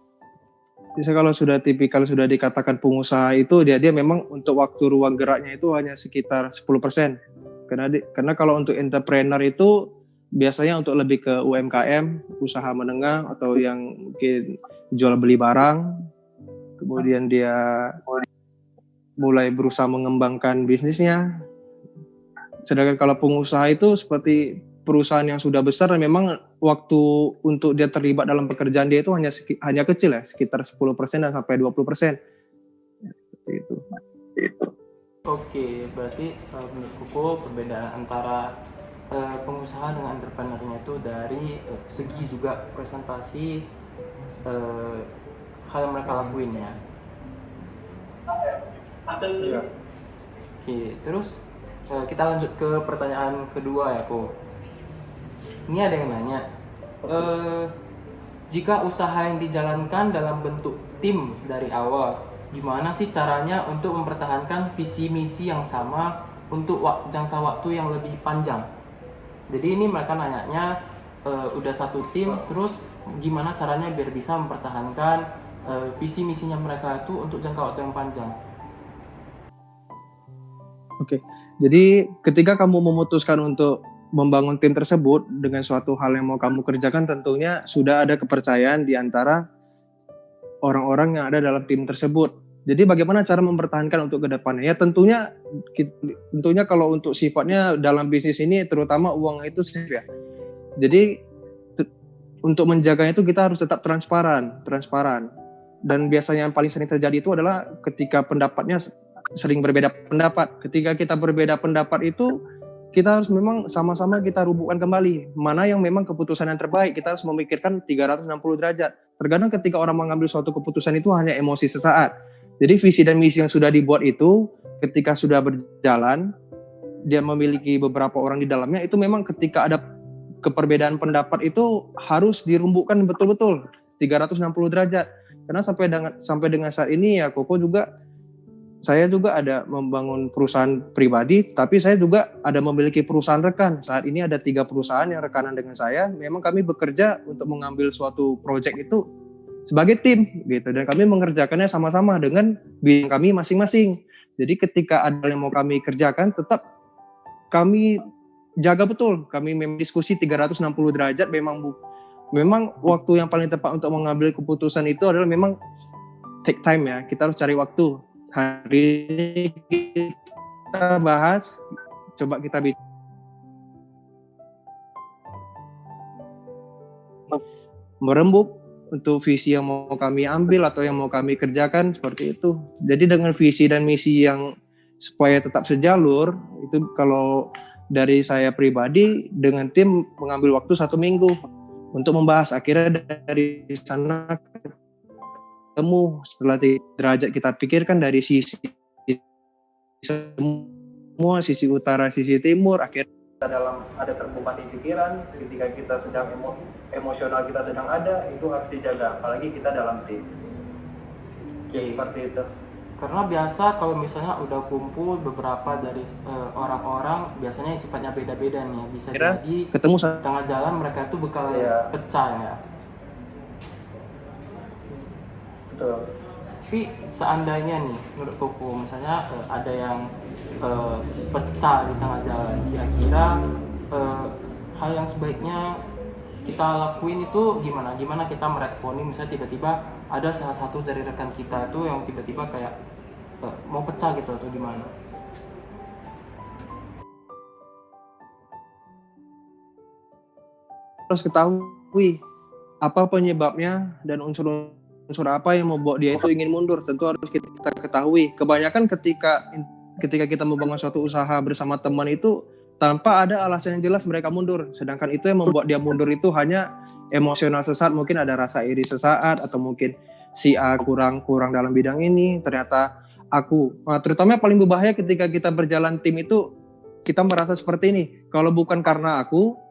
bisa kalau sudah tipikal sudah dikatakan pengusaha itu dia memang untuk waktu ruang geraknya itu hanya sekitar 10%. Karena kalau untuk entrepreneur itu biasanya untuk lebih ke UMKM, usaha menengah atau yang mungkin jual beli barang, kemudian dia mulai berusaha mengembangkan bisnisnya. Sedangkan kalau pengusaha itu seperti perusahaan yang sudah besar dan memang waktu untuk dia terlibat dalam pekerjaan dia itu hanya kecil ya, sekitar 10% dan sampai 20%. Seperti itu. Oke, berarti menurut Koko perbedaan antara pengusaha dengan entrepreneurnya itu dari segi juga presentasi hal yang mereka lakuin ya. Iya. Oke, terus kita lanjut ke pertanyaan kedua ya Ko. Ini ada yang nanya, jika usaha yang dijalankan dalam bentuk tim dari awal, gimana sih caranya untuk mempertahankan visi misi yang sama untuk jangka waktu yang lebih panjang? Jadi ini mereka nanyanya udah satu tim, terus gimana caranya biar bisa mempertahankan visi misinya mereka itu untuk jangka waktu yang panjang? Oke, jadi ketika kamu memutuskan untuk membangun tim tersebut dengan suatu hal yang mau kamu kerjakan, tentunya sudah ada kepercayaan di antara orang-orang yang ada dalam tim tersebut. Jadi bagaimana cara mempertahankan untuk ke depannya? Ya tentunya kalau untuk sifatnya dalam bisnis ini terutama uang itu sih ya. Jadi untuk menjaganya itu kita harus tetap transparan. Dan biasanya yang paling sering terjadi itu adalah ketika pendapatnya sering berbeda pendapat. Ketika kita berbeda pendapat itu kita harus memang sama-sama kita rubuhkan kembali mana yang memang keputusan yang terbaik. Kita harus memikirkan 360 derajat. Terkadang ketika orang mengambil suatu keputusan itu hanya emosi sesaat. Jadi visi dan misi yang sudah dibuat itu ketika sudah berjalan, dia memiliki beberapa orang di dalamnya, itu memang ketika ada keperbedaan pendapat itu harus dirumbukan betul-betul 360 derajat. Karena sampai dengan saat ini ya Koko juga, saya juga ada membangun perusahaan pribadi, tapi saya juga ada memiliki perusahaan rekan. Saat ini ada 3 perusahaan yang rekanan dengan saya. Memang kami bekerja untuk mengambil suatu proyek itu sebagai tim gitu, dan kami mengerjakannya sama-sama dengan bidang kami masing-masing. Jadi ketika ada yang mau kami kerjakan, tetap kami jaga betul. Kami memang diskusi 360 derajat. Memang waktu yang paling tepat untuk mengambil keputusan itu adalah memang take time ya. Kita harus cari waktu. Hari ini kita bahas, coba kita merembuk untuk visi yang mau kami ambil atau yang mau kami kerjakan, seperti itu. Jadi dengan visi dan misi yang supaya tetap sejalur, itu kalau dari saya pribadi dengan tim mengambil waktu 1 minggu untuk membahas. Akhirnya dari sana ketemu setelah derajat kita pikirkan dari sisi semua, sisi utara, sisi timur, akhirnya Kita ada terbuka di pikiran, ketika kita sedang emosional kita sedang ada, itu harus dijaga, apalagi kita dalam tim. Oke. Seperti itu. Karena biasa kalau misalnya udah kumpul beberapa dari orang-orang, biasanya sifatnya beda-beda nih. Bisa Kira jadi ketemu tengah jalan mereka itu bakal Iya. pecah ya. Betul. Tapi seandainya nih, menurut Koko, misalnya ada yang pecah di tengah jalan, kira-kira hal yang sebaiknya kita lakuin itu gimana? Gimana kita meresponi misalnya tiba-tiba ada salah satu dari rekan kita tuh yang tiba-tiba kayak mau pecah gitu atau gimana? harus ketahui apa penyebabnya dan unsur apa yang membuat dia itu ingin mundur. Tentu harus kita ketahui. Kebanyakan ketika kita membangun suatu usaha bersama teman itu tanpa ada alasan yang jelas mereka mundur. Sedangkan itu yang membuat dia mundur itu hanya emosional sesaat, mungkin ada rasa iri sesaat, atau mungkin si A kurang dalam bidang ini, ternyata terutama yang paling berbahaya ketika kita berjalan tim itu, kita merasa seperti ini, kalau bukan karena aku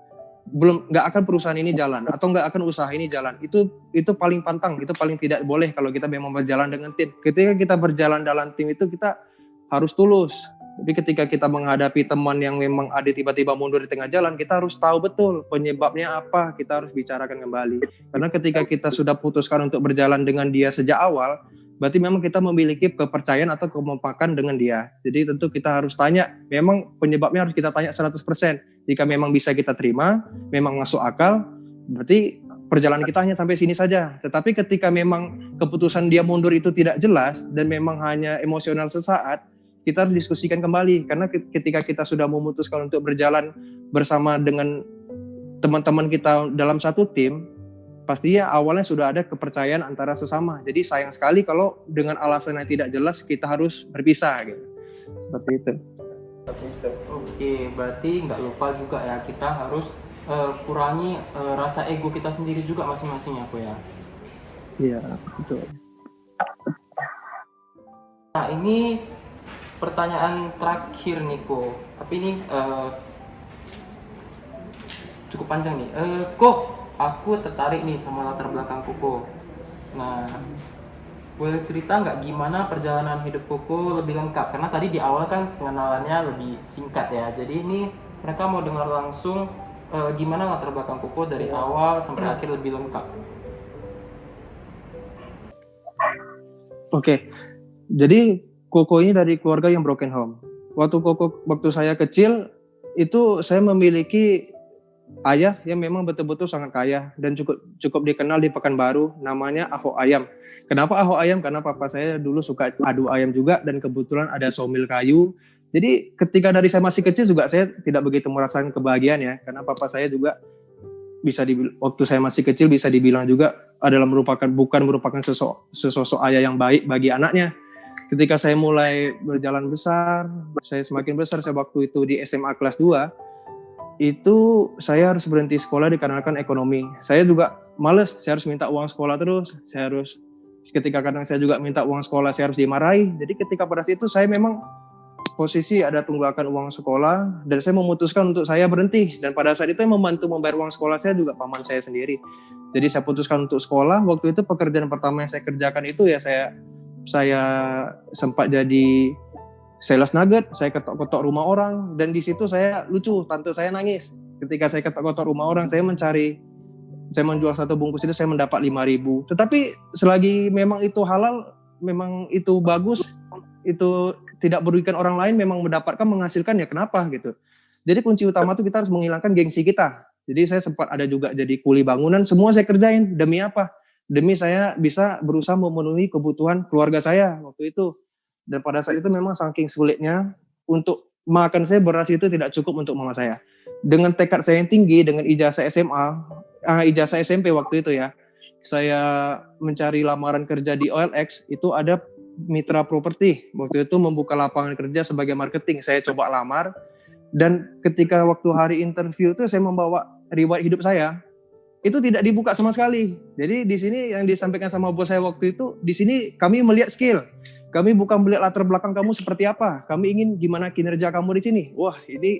nggak akan perusahaan ini jalan, atau nggak akan usaha ini jalan. Itu paling pantang, itu paling tidak boleh kalau kita memang berjalan dengan tim. Ketika kita berjalan dalam tim itu kita harus tulus. Tapi ketika kita menghadapi teman yang memang ada tiba-tiba mundur di tengah jalan, kita harus tahu betul penyebabnya apa, kita harus bicarakan kembali. Karena ketika kita sudah putuskan untuk berjalan dengan dia sejak awal, berarti memang kita memiliki kepercayaan atau kekompakan dengan dia. Jadi tentu kita harus tanya, memang penyebabnya harus kita tanya 100%. Jika memang bisa kita terima, memang masuk akal, berarti perjalanan kita hanya sampai sini saja. Tetapi ketika memang keputusan dia mundur itu tidak jelas dan memang hanya emosional sesaat, kita harus diskusikan kembali. Karena ketika kita sudah memutuskan untuk berjalan bersama dengan teman-teman kita dalam satu tim, pastinya awalnya sudah ada kepercayaan antara sesama. Jadi sayang sekali kalau dengan alasan yang tidak jelas kita harus berpisah gitu. Seperti itu. Oke, berarti nggak lupa juga ya, kita harus kurangi rasa ego kita sendiri juga masing-masing ya, Ko ya. Iya, betul. Nah, ini pertanyaan terakhir nih, Ko. Tapi ini cukup panjang nih. Ko, aku tertarik nih sama latar belakang Koko. Nah, boleh cerita nggak gimana perjalanan hidup Koko lebih lengkap? Karena tadi di awal kan pengenalannya lebih singkat ya. Jadi ini mereka mau dengar langsung gimana latar belakang Koko dari awal sampai akhir lebih lengkap. Oke, jadi Koko ini dari keluarga yang broken home. Waktu saya kecil itu saya memiliki ayah yang memang betul-betul sangat kaya dan cukup dikenal di Pekanbaru, namanya Ahok Ayam. Kenapa Ahok Ayam? Karena papa saya dulu suka adu ayam juga dan kebetulan ada sawmill kayu. Jadi ketika dari saya masih kecil juga saya tidak begitu merasakan kebahagiaan ya, karena papa saya juga waktu saya masih kecil bisa dibilang juga bukan merupakan sosok ayah yang baik bagi anaknya. Ketika saya mulai berjalan besar, saya semakin besar, saya waktu itu di SMA kelas 2, itu saya harus berhenti sekolah dikarenakan ekonomi. Saya juga males, saya harus minta uang sekolah terus. Ketika kadang saya juga minta uang sekolah, saya harus dimarahi. Jadi ketika pada situ saya memang posisi ada tunggakan uang sekolah, dan saya memutuskan untuk saya berhenti. Dan pada saat itu yang membantu membayar uang sekolah saya juga paman saya sendiri. Jadi saya putuskan untuk sekolah. Waktu itu pekerjaan pertama yang saya kerjakan itu ya saya sempat jadi sales nugget, saya ketok-ketok rumah orang, dan di situ saya lucu, tante saya nangis. Ketika saya ketok-ketok rumah orang, saya menjual satu bungkus itu saya mendapat 5.000. Tetapi selagi memang itu halal, memang itu bagus, itu tidak merugikan orang lain, memang menghasilkan ya kenapa gitu. Jadi kunci utama itu kita harus menghilangkan gengsi kita. Jadi saya sempat ada juga jadi kuli bangunan, semua saya kerjain. Demi apa? Demi saya bisa berusaha memenuhi kebutuhan keluarga saya waktu itu. Dan pada saat itu memang saking sulitnya untuk makan saya, beras itu tidak cukup untuk mama saya. Dengan tekad saya yang tinggi, dengan ijazah ijazah SMP waktu itu ya, saya mencari lamaran kerja di OLX, itu ada mitra properti. Waktu itu membuka lapangan kerja sebagai marketing. Saya coba lamar, dan ketika waktu hari interview itu saya membawa riwayat hidup saya, itu tidak dibuka sama sekali. Jadi di sini yang disampaikan sama bos saya waktu itu, di sini kami melihat skill. Kami bukan melihat latar belakang kamu seperti apa. Kami ingin gimana kinerja kamu di sini. Wah, ini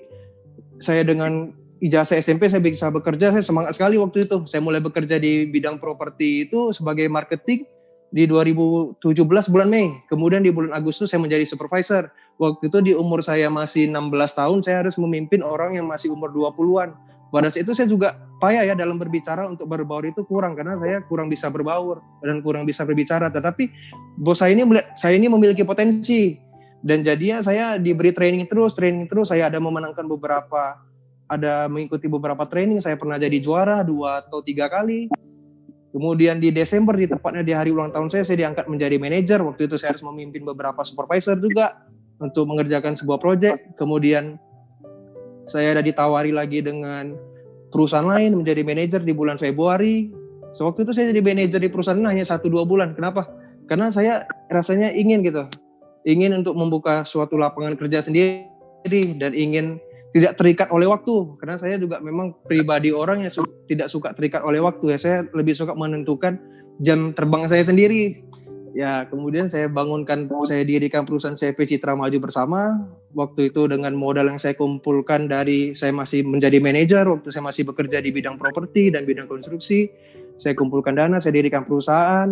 saya dengan ijazah SMP saya bisa bekerja, saya semangat sekali waktu itu. Saya mulai bekerja di bidang properti itu sebagai marketing, di 2017 bulan Mei. Kemudian di bulan Agustus saya menjadi supervisor. Waktu itu di umur saya masih 16 tahun, saya harus memimpin orang yang masih umur 20-an. Pada saat itu saya juga payah ya dalam berbicara, untuk berbaur itu kurang karena saya kurang bisa berbaur dan kurang bisa berbicara. Tetapi bos saya ini melihat saya ini memiliki potensi, dan jadinya saya diberi training terus. Saya ada mengikuti beberapa training. Saya pernah jadi juara 2 atau 3 kali. Kemudian di Desember, tepatnya di hari ulang tahun saya diangkat menjadi manajer. Waktu itu saya harus memimpin beberapa supervisor juga untuk mengerjakan sebuah proyek. Kemudian saya ada ditawari lagi dengan perusahaan lain menjadi manajer di bulan Februari. Sewaktu itu saya jadi manajer di perusahaan hanya 1-2 bulan. Kenapa? Karena saya rasanya ingin untuk membuka suatu lapangan kerja sendiri dan ingin tidak terikat oleh waktu. Karena saya juga memang pribadi orang yang tidak suka terikat oleh waktu ya. Saya lebih suka menentukan jam terbang saya sendiri. Ya, kemudian saya dirikan perusahaan CV Citra Maju Bersama. Waktu itu dengan modal yang saya kumpulkan dari saya masih menjadi manajer, waktu saya masih bekerja di bidang properti dan bidang konstruksi. Saya kumpulkan dana, saya dirikan perusahaan.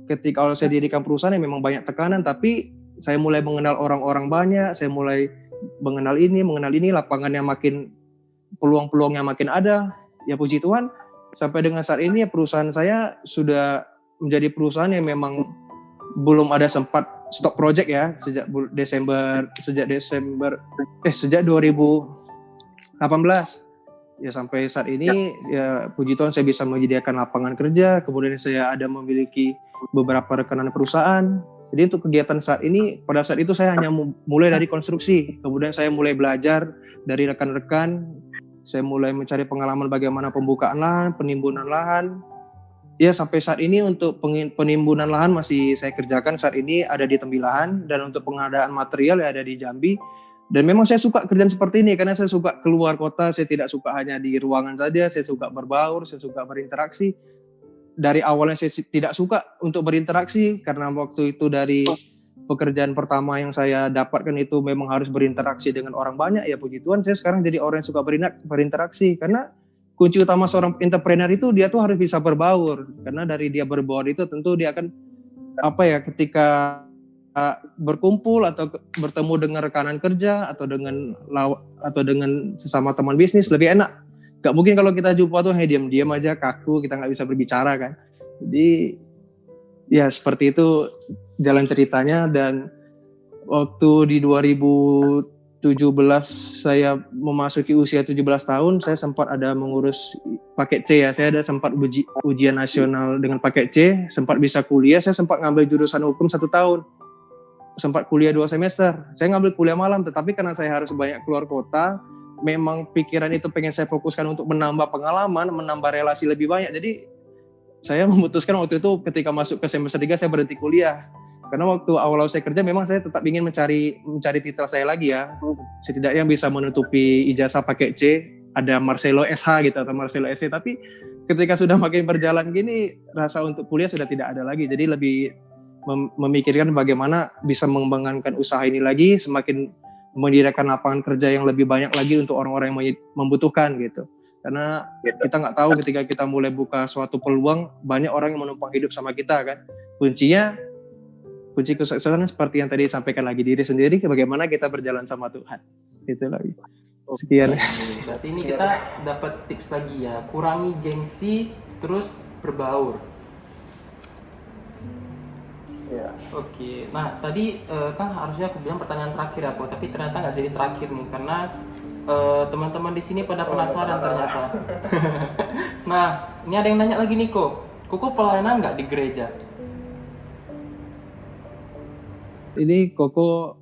Ketika saya dirikan perusahaan yang memang banyak tekanan, tapi saya mulai mengenal orang-orang banyak, saya mulai mengenal ini, lapangannya makin, peluang-peluangnya makin ada. Ya puji Tuhan, sampai dengan saat ini perusahaan saya sudah menjadi perusahaan yang memang belum ada sempat stop project ya sejak 2018 ya sampai saat ini ya puji Tuhan saya bisa menyediakan lapangan kerja. Kemudian saya ada memiliki beberapa rekanan perusahaan. Jadi untuk kegiatan saat ini, pada saat itu saya hanya mulai dari konstruksi, kemudian saya mulai belajar dari rekan-rekan, saya mulai mencari pengalaman bagaimana pembukaan lahan, penimbunan lahan. Ya sampai saat ini untuk penimbunan lahan masih saya kerjakan saat ini ada di Tembilahan, dan untuk pengadaan material ya ada di Jambi. Dan memang saya suka kerjaan seperti ini karena saya suka keluar kota, saya tidak suka hanya di ruangan saja, saya suka berbaur, saya suka berinteraksi. Dari awalnya saya tidak suka untuk berinteraksi karena waktu itu dari pekerjaan pertama yang saya dapatkan itu memang harus berinteraksi dengan orang banyak. Ya puji Tuhan saya sekarang jadi orang yang suka berinteraksi, karena kunci utama seorang entrepreneur itu dia tuh harus bisa berbaur, karena dari dia berbaur itu tentu dia akan ketika berkumpul atau bertemu dengan rekanan kerja atau dengan sesama teman bisnis lebih enak. Gak mungkin kalau kita jumpa tuh diam-diam aja, kaku, kita gak bisa berbicara kan. Jadi ya seperti itu jalan ceritanya. Dan waktu di 2017 saya memasuki usia 17 tahun, saya sempat ada mengurus paket C ya. Saya ada sempat ujian nasional dengan paket C, sempat bisa kuliah. Saya sempat ngambil jurusan hukum 1 tahun, sempat kuliah 2 semester. Saya ngambil kuliah malam, tetapi karena saya harus banyak keluar kota, memang pikiran itu pengen saya fokuskan untuk menambah pengalaman, menambah relasi lebih banyak. Jadi saya memutuskan waktu itu ketika masuk ke semester 3 saya berhenti kuliah. Karena waktu awal saya kerja memang saya tetap ingin mencari titel saya lagi ya. Setidaknya bisa menutupi ijazah pakai C, ada Marcelo SH gitu atau Marcelo SC. Tapi ketika sudah makin berjalan gini, rasa untuk kuliah sudah tidak ada lagi. Jadi lebih memikirkan bagaimana bisa mengembangkan usaha ini lagi, semakin mendirikan lapangan kerja yang lebih banyak lagi untuk orang-orang yang membutuhkan gitu. Karena kita nggak tahu ketika kita mulai buka suatu peluang, banyak orang yang menumpang hidup sama kita kan. Kunci kesuksesan seperti yang tadi disampaikan lagi, diri sendiri, bagaimana kita berjalan sama Tuhan. Itu lagi. Sekian. Berarti ini kita dapat tips lagi ya, kurangi gengsi, terus berbaur. Ya. Oke, nah tadi kan harusnya aku bilang pertanyaan terakhir ya, tapi ternyata nggak jadi terakhir nih karena teman-teman di sini pada penasaran ternyata. Nah, ini ada yang nanya lagi nih Koko pelayanan nggak di gereja? Ini Koko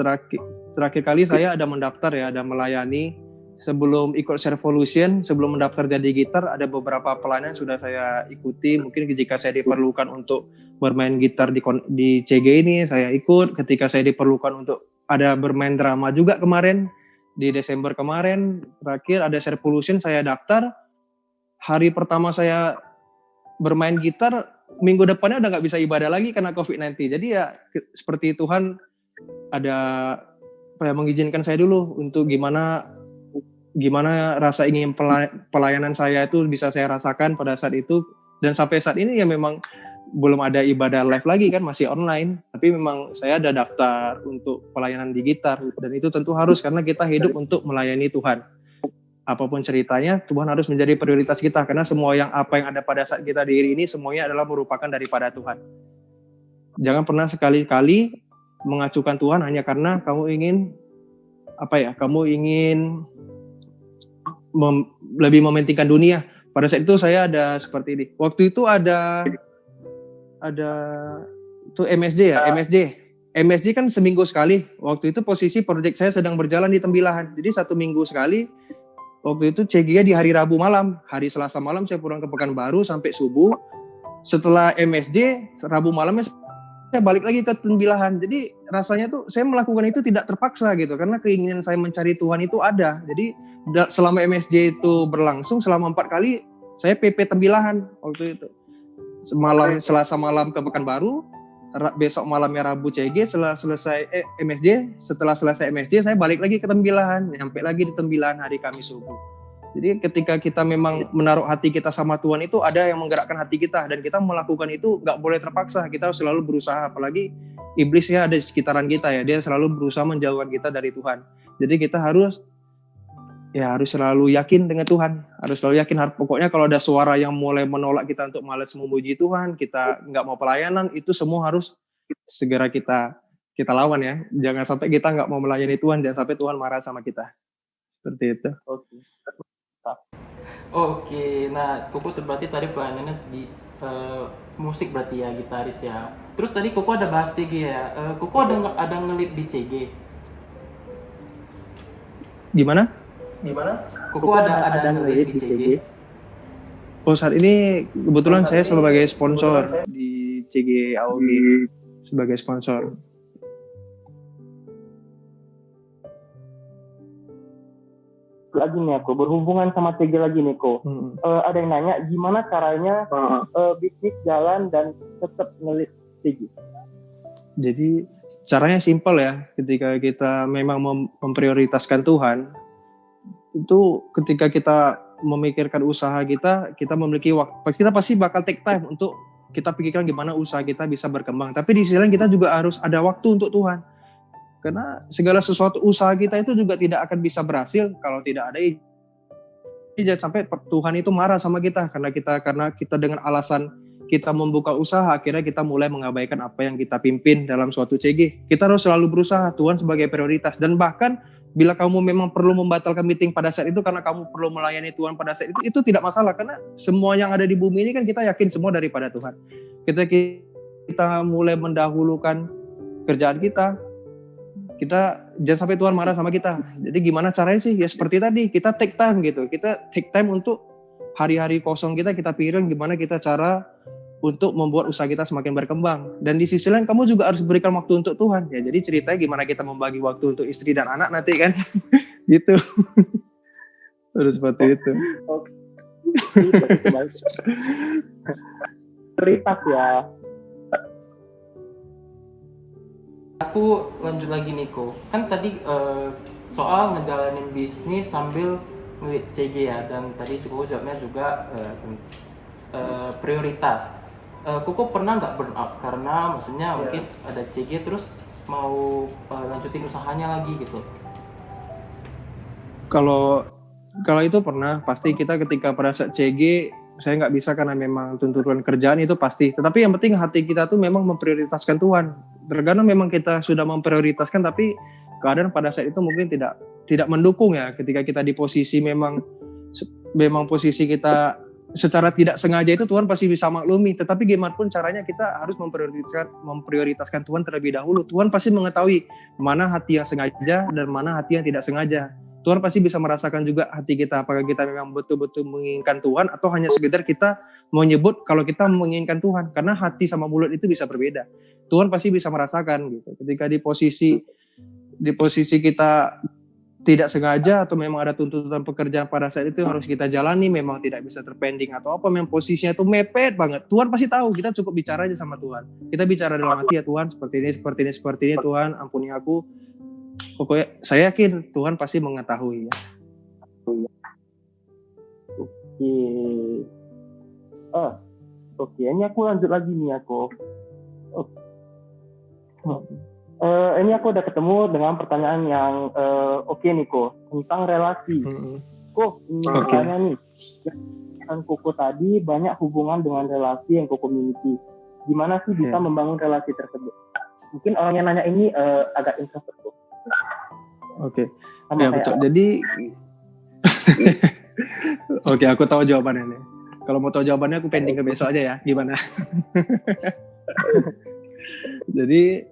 terakhir kali saya ada mendaftar ya, ada melayani. Sebelum ikut Servolution, sebelum mendaftar jadi gitar, ada beberapa pelayanan sudah saya ikuti. Mungkin jika saya diperlukan untuk bermain gitar di CG ini, saya ikut. Ketika saya diperlukan untuk ada bermain drama juga kemarin, di Desember kemarin, terakhir ada Servolution, saya daftar. Hari pertama saya bermain gitar, minggu depannya udah gak bisa ibadah lagi karena COVID-19. Jadi ya seperti Tuhan ada mengizinkan saya dulu untuk gimana rasa ingin pelayanan saya itu bisa saya rasakan pada saat itu. Dan sampai saat ini ya memang belum ada ibadah live lagi kan, masih online. Tapi memang saya ada daftar untuk pelayanan di gitar, dan itu tentu harus karena kita hidup untuk melayani Tuhan. Apapun ceritanya, Tuhan harus menjadi prioritas kita, karena semua apa yang ada pada saat kita diri ini semuanya adalah merupakan daripada Tuhan. Jangan pernah sekali-kali mengacukan Tuhan hanya karena kamu ingin lebih mementingkan dunia. Pada saat itu saya ada seperti ini. Waktu itu ada itu MSJ ya, MSJ kan seminggu sekali. Waktu itu posisi proyek saya sedang berjalan di Tembilahan. Jadi 1 minggu sekali. Waktu itu CG-nya di hari Rabu malam. Hari Selasa malam saya pulang ke Pekanbaru sampai subuh. Setelah MSJ, Rabu malamnya saya balik lagi ke Tembilahan. Jadi rasanya tuh saya melakukan itu tidak terpaksa gitu, karena keinginan saya mencari Tuhan itu ada. Jadi selama MSJ itu berlangsung selama 4 kali saya PP Tembilahan waktu itu. Selasa malam ke Pekanbaru, besok malamnya Rabu CG. Setelah selesai MSJ saya balik lagi ke Tembilahan, nyampe lagi di Tembilahan hari Kamis subuh. Jadi ketika kita memang menaruh hati kita sama Tuhan, itu ada yang menggerakkan hati kita, dan kita melakukan itu nggak boleh terpaksa. Kita harus selalu berusaha, apalagi iblisnya ada di sekitaran kita ya, dia selalu berusaha menjauhkan kita dari Tuhan. Jadi kita harus selalu yakin dengan Tuhan, harus selalu yakin. Pokoknya kalau ada suara yang mulai menolak kita untuk malas memuji Tuhan, kita nggak mau pelayanan, itu semua harus segera kita lawan ya. Jangan sampai kita nggak mau melayani Tuhan, jangan sampai Tuhan marah sama kita. Seperti itu. Oke, nah Koko berarti tadi pelayanannya di musik berarti ya, gitaris ya. Terus tadi Koko ada bahas CG ya. Koko ada ngelit di CG. Gimana? Koko ada ngelit di CG. Oh, saat ini kebetulan saya sebagai sponsor di CG AOG, sebagai sponsor. Lagi nih aku berhubungan sama CG lagi nih kok. Ada yang nanya gimana caranya bisnis jalan dan tetap ngelit CG. Jadi caranya simpel ya. Ketika kita memang memprioritaskan Tuhan, itu ketika kita memikirkan usaha kita memiliki waktu. Kita pasti bakal take time untuk kita pikirkan gimana usaha kita bisa berkembang. Tapi di sisi lain kita juga harus ada waktu untuk Tuhan. Karena segala sesuatu usaha kita itu juga tidak akan bisa berhasil kalau tidak ada izin. Jangan sampai Tuhan itu marah sama kita karena kita dengan alasan kita membuka usaha, akhirnya kita mulai mengabaikan apa yang kita pimpin dalam suatu CG. Kita harus selalu berusaha, Tuhan sebagai prioritas. Dan bahkan bila kamu memang perlu membatalkan meeting pada saat itu karena kamu perlu melayani Tuhan pada saat itu tidak masalah. Karena semua yang ada di bumi ini kan kita yakin semua daripada Tuhan. Kita mulai mendahulukan kerjaan kita jangan sampai Tuhan marah sama kita. Jadi gimana caranya sih? Ya seperti tadi, kita take time gitu. Kita take time untuk hari-hari kosong kita pikirin gimana kita cara untuk membuat usaha kita semakin berkembang. Dan di sisi lain kamu juga harus berikan waktu untuk Tuhan. Ya jadi ceritanya gimana kita membagi waktu untuk istri dan anak nanti kan. Gitu. Terus seperti itu. Prioritas ya. Aku lanjut lagi Niko. Kan tadi soal ngejalanin bisnis sambil ngelit CG ya, dan tadi Koko jawabnya juga prioritas. Koko pernah nggak burn out karena maksudnya mungkin ada CG terus mau lanjutin usahanya lagi gitu? Kalau itu pernah, pasti kita ketika pada saat CG saya nggak bisa karena memang tuntutan kerjaan itu pasti. Tetapi yang penting hati kita tuh memang memprioritaskan Tuhan. Terkadang memang kita sudah memprioritaskan, tapi keadaan pada saat itu mungkin tidak mendukung ya. Ketika kita di posisi memang posisi kita secara tidak sengaja itu Tuhan pasti bisa maklumi. Tetapi gimana pun caranya kita harus memprioritaskan Tuhan terlebih dahulu. Tuhan pasti mengetahui mana hati yang sengaja dan mana hati yang tidak sengaja. Tuhan pasti bisa merasakan juga hati kita, apakah kita memang betul-betul menginginkan Tuhan atau hanya sekedar kita menyebut kalau kita menginginkan Tuhan, karena hati sama mulut itu bisa berbeda. Tuhan pasti bisa merasakan gitu. Ketika di posisi kita tidak sengaja atau memang ada tuntutan pekerjaan pada saat itu yang harus kita jalani, memang tidak bisa terpending atau apa, memang posisinya itu mepet banget. Tuhan pasti tahu, kita cukup bicara aja sama Tuhan. Kita bicara dalam hati, ya Tuhan seperti ini, Tuhan ampuni aku. Pokoknya saya yakin Tuhan pasti mengetahui ya. Oke, ini aku lanjut lagi nih aku. Ini aku udah ketemu dengan pertanyaan yang oke nih Ko, tentang relasi. Ko, ini pertanyaan nih. Yang Koko tadi banyak hubungan dengan relasi yang Koko miliki. Gimana sih bisa membangun relasi tersebut? Mungkin orang yang nanya ini agak introvert Ko. Oke. Ya betul. Jadi oke, aku tahu jawabannya nih. Kalau mau tahu jawabannya aku pending ke besok aja ya. Gimana? Jadi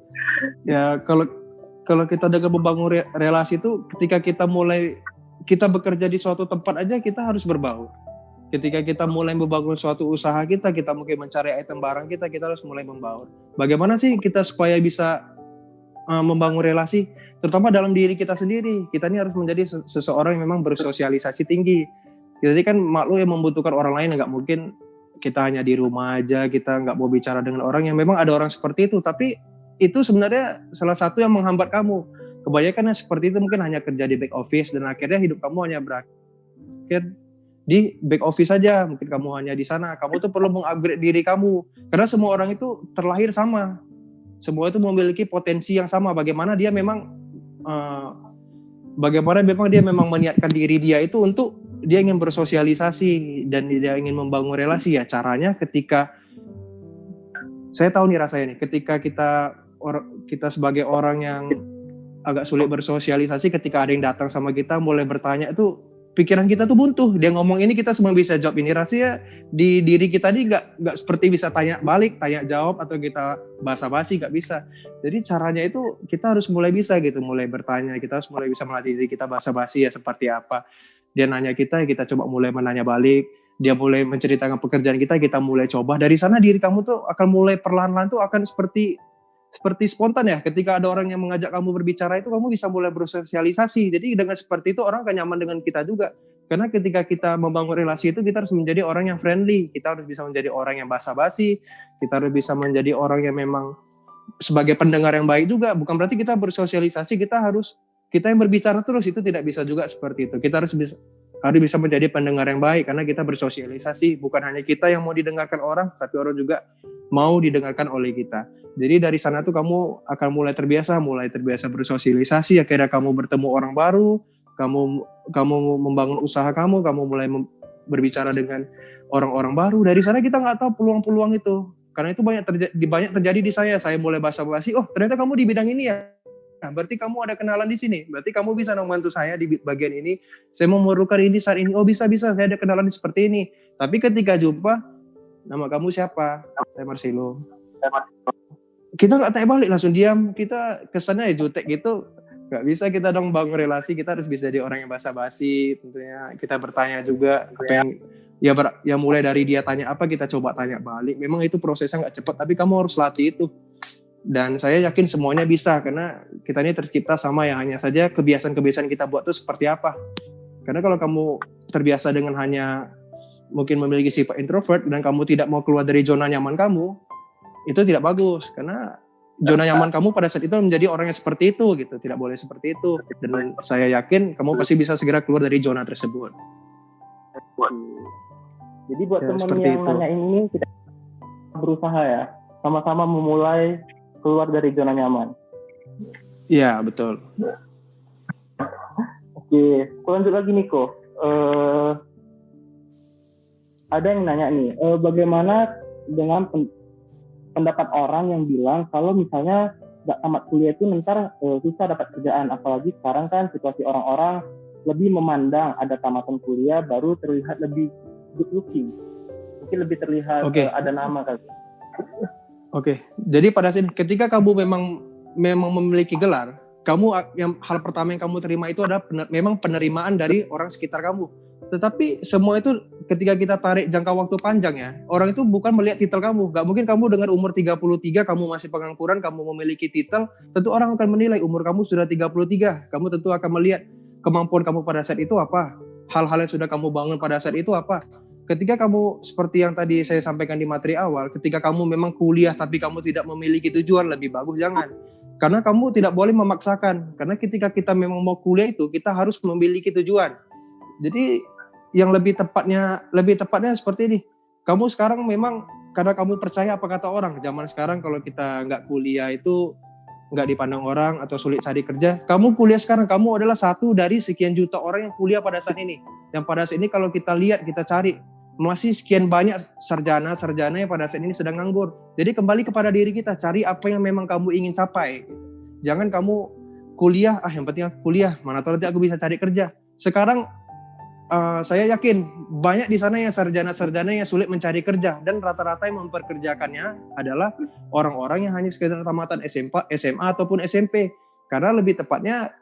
ya kalau kita udah membangun relasi itu ketika kita bekerja di suatu tempat aja kita harus berbaur. Ketika kita mulai membangun suatu usaha kita mungkin mencari item barang kita harus mulai membaur. Bagaimana sih kita supaya bisa membangun relasi, terutama dalam diri kita sendiri. Kita ini harus menjadi seseorang yang memang bersosialisasi tinggi. Jadi kan makhluk yang membutuhkan orang lain, nggak mungkin kita hanya di rumah aja, kita nggak mau bicara dengan orang yang memang ada orang seperti itu. Tapi itu sebenarnya salah satu yang menghambat kamu. Kebanyakan yang seperti itu mungkin hanya kerja di back office dan akhirnya hidup kamu hanya berakhir di back office saja. Mungkin kamu hanya di sana. Kamu tuh perlu mengupgrade diri kamu. Karena semua orang itu terlahir sama. Semua itu memiliki potensi yang sama. Bagaimana dia memang meniatkan diri dia itu untuk dia ingin bersosialisasi dan dia ingin membangun relasi. Ya caranya ketika saya tahu nih rasanya nih, ketika kita sebagai orang yang agak sulit bersosialisasi, ketika ada yang datang sama kita mulai bertanya itu pikiran kita tuh buntu. Dia ngomong ini kita semua bisa jawab ini. Rasanya di diri kita ini nggak seperti bisa tanya balik, tanya jawab atau kita basa-basi, nggak bisa. Jadi caranya itu kita harus mulai bisa gitu, mulai bertanya. Kita harus mulai bisa melatih diri kita basa-basi ya seperti apa. Dia nanya kita coba mulai menanya balik. Dia mulai menceritakan pekerjaan kita mulai coba. Dari sana diri kamu tuh akan mulai perlahan-lahan tuh akan seperti spontan ya. Ketika ada orang yang mengajak kamu berbicara itu kamu bisa mulai bersosialisasi. Jadi dengan seperti itu orang akan nyaman dengan kita juga. Karena ketika kita membangun relasi itu kita harus menjadi orang yang friendly. Kita harus bisa menjadi orang yang basa-basi. Kita harus bisa menjadi orang yang memang sebagai pendengar yang baik juga. Bukan berarti kita bersosialisasi kita yang berbicara terus, itu tidak bisa juga seperti itu. Kita harus bisa menjadi pendengar yang baik karena kita bersosialisasi. Bukan hanya kita yang mau didengarkan orang, tapi orang juga mau didengarkan oleh kita. Jadi dari sana tuh kamu akan mulai terbiasa bersosialisasi. Akhirnya kamu bertemu orang baru, kamu membangun usaha kamu mulai berbicara dengan orang-orang baru. Dari sana kita nggak tahu peluang-peluang itu. Karena itu banyak terjadi di saya. Saya mulai basa-basi, oh ternyata kamu di bidang ini ya. Nah, berarti kamu ada kenalan di sini. Berarti kamu bisa membantu saya di bagian ini. Saya memerlukan ini saat ini. Oh bisa. Saya ada kenalan seperti ini. Tapi ketika jumpa, nama kamu siapa? Saya Marcelo. Kita nggak tanya balik, langsung diam. Kita kesannya ya jutek gitu. Nggak bisa kita dong bangun relasi. Kita harus bisa jadi orang yang basa-basi. Tentunya kita bertanya juga. Apa yang ya mulai dari dia tanya apa, kita coba tanya balik. Memang itu prosesnya nggak cepat, tapi kamu harus latih itu. Dan saya yakin semuanya bisa, karena kita ini tercipta sama ya, hanya saja kebiasaan-kebiasaan kita buat itu seperti apa. Karena kalau kamu terbiasa dengan hanya mungkin memiliki sifat introvert dan kamu tidak mau keluar dari zona nyaman kamu, itu tidak bagus. Karena zona nyaman kamu pada saat itu menjadi orang yang seperti itu gitu, tidak boleh seperti itu. Dan saya yakin kamu pasti bisa segera keluar dari zona tersebut. Jadi buat teman yang nanyain ini, kita berusaha ya, sama-sama memulai keluar dari zona nyaman. Iya, betul. Oke, lanjut lagi nih Ko. Ada yang nanya nih, bagaimana dengan pendapat orang yang bilang kalau misalnya nggak tamat kuliah itu ntar susah dapat kerjaan, apalagi sekarang kan situasi orang-orang lebih memandang ada tamatan kuliah baru terlihat lebih good looking, mungkin lebih terlihat ada nama kali. Oke, jadi pada saat ketika kamu memang memiliki gelar, hal pertama yang kamu terima itu adalah memang penerimaan dari orang sekitar kamu. Tetapi semua itu ketika kita tarik jangka waktu panjang ya, orang itu bukan melihat titel kamu. Gak mungkin kamu dengan umur 33 kamu masih pengangguran, kamu memiliki titel, tentu orang akan menilai umur kamu sudah 33. Kamu tentu akan melihat kemampuan kamu pada saat itu apa, hal-hal yang sudah kamu bangun pada saat itu apa. Ketika kamu seperti yang tadi saya sampaikan di materi awal, ketika kamu memang kuliah tapi kamu tidak memiliki tujuan, lebih bagus jangan. Karena kamu tidak boleh memaksakan. Karena ketika kita memang mau kuliah itu, kita harus memiliki tujuan. Jadi yang lebih tepatnya seperti ini. Kamu sekarang memang karena kamu percaya apa kata orang. Zaman sekarang kalau kita nggak kuliah itu nggak dipandang orang atau sulit cari kerja. Kamu kuliah sekarang, kamu adalah satu dari sekian juta orang yang kuliah pada saat ini. Yang pada saat ini kalau kita lihat, kita cari, masih sekian banyak sarjana yang pada saat ini sedang nganggur. Jadi kembali kepada diri kita, cari apa yang memang kamu ingin capai. Jangan kamu kuliah, yang penting aku kuliah, mana tahu nanti aku bisa cari kerja. Sekarang saya yakin banyak di sana yang sarjana-sarjana yang sulit mencari kerja, dan rata-rata yang memperkerjakannya adalah orang-orang yang hanya sekedar tamatan SMA ataupun SMP. Karena lebih tepatnya,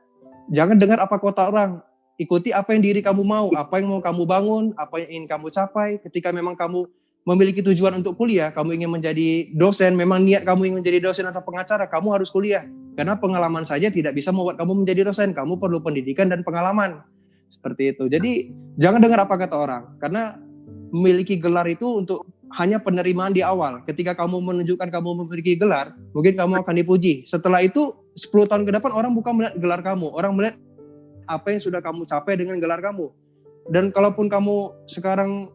jangan dengar apa kata orang, ikuti apa yang diri kamu mau, apa yang mau kamu bangun, apa yang ingin kamu capai. Ketika memang kamu memiliki tujuan untuk kuliah, kamu ingin menjadi dosen, memang niat kamu ingin menjadi dosen atau pengacara, kamu harus kuliah. Karena pengalaman saja tidak bisa membuat kamu menjadi dosen, kamu perlu pendidikan dan pengalaman. Seperti itu. Jadi jangan dengar apa kata orang, karena memiliki gelar itu untuk hanya penerimaan di awal. Ketika kamu menunjukkan kamu memiliki gelar, mungkin kamu akan dipuji. Setelah itu 10 tahun ke depan orang bukan melihat gelar kamu, orang melihat apa yang sudah kamu capai dengan gelar kamu. Dan kalaupun kamu sekarang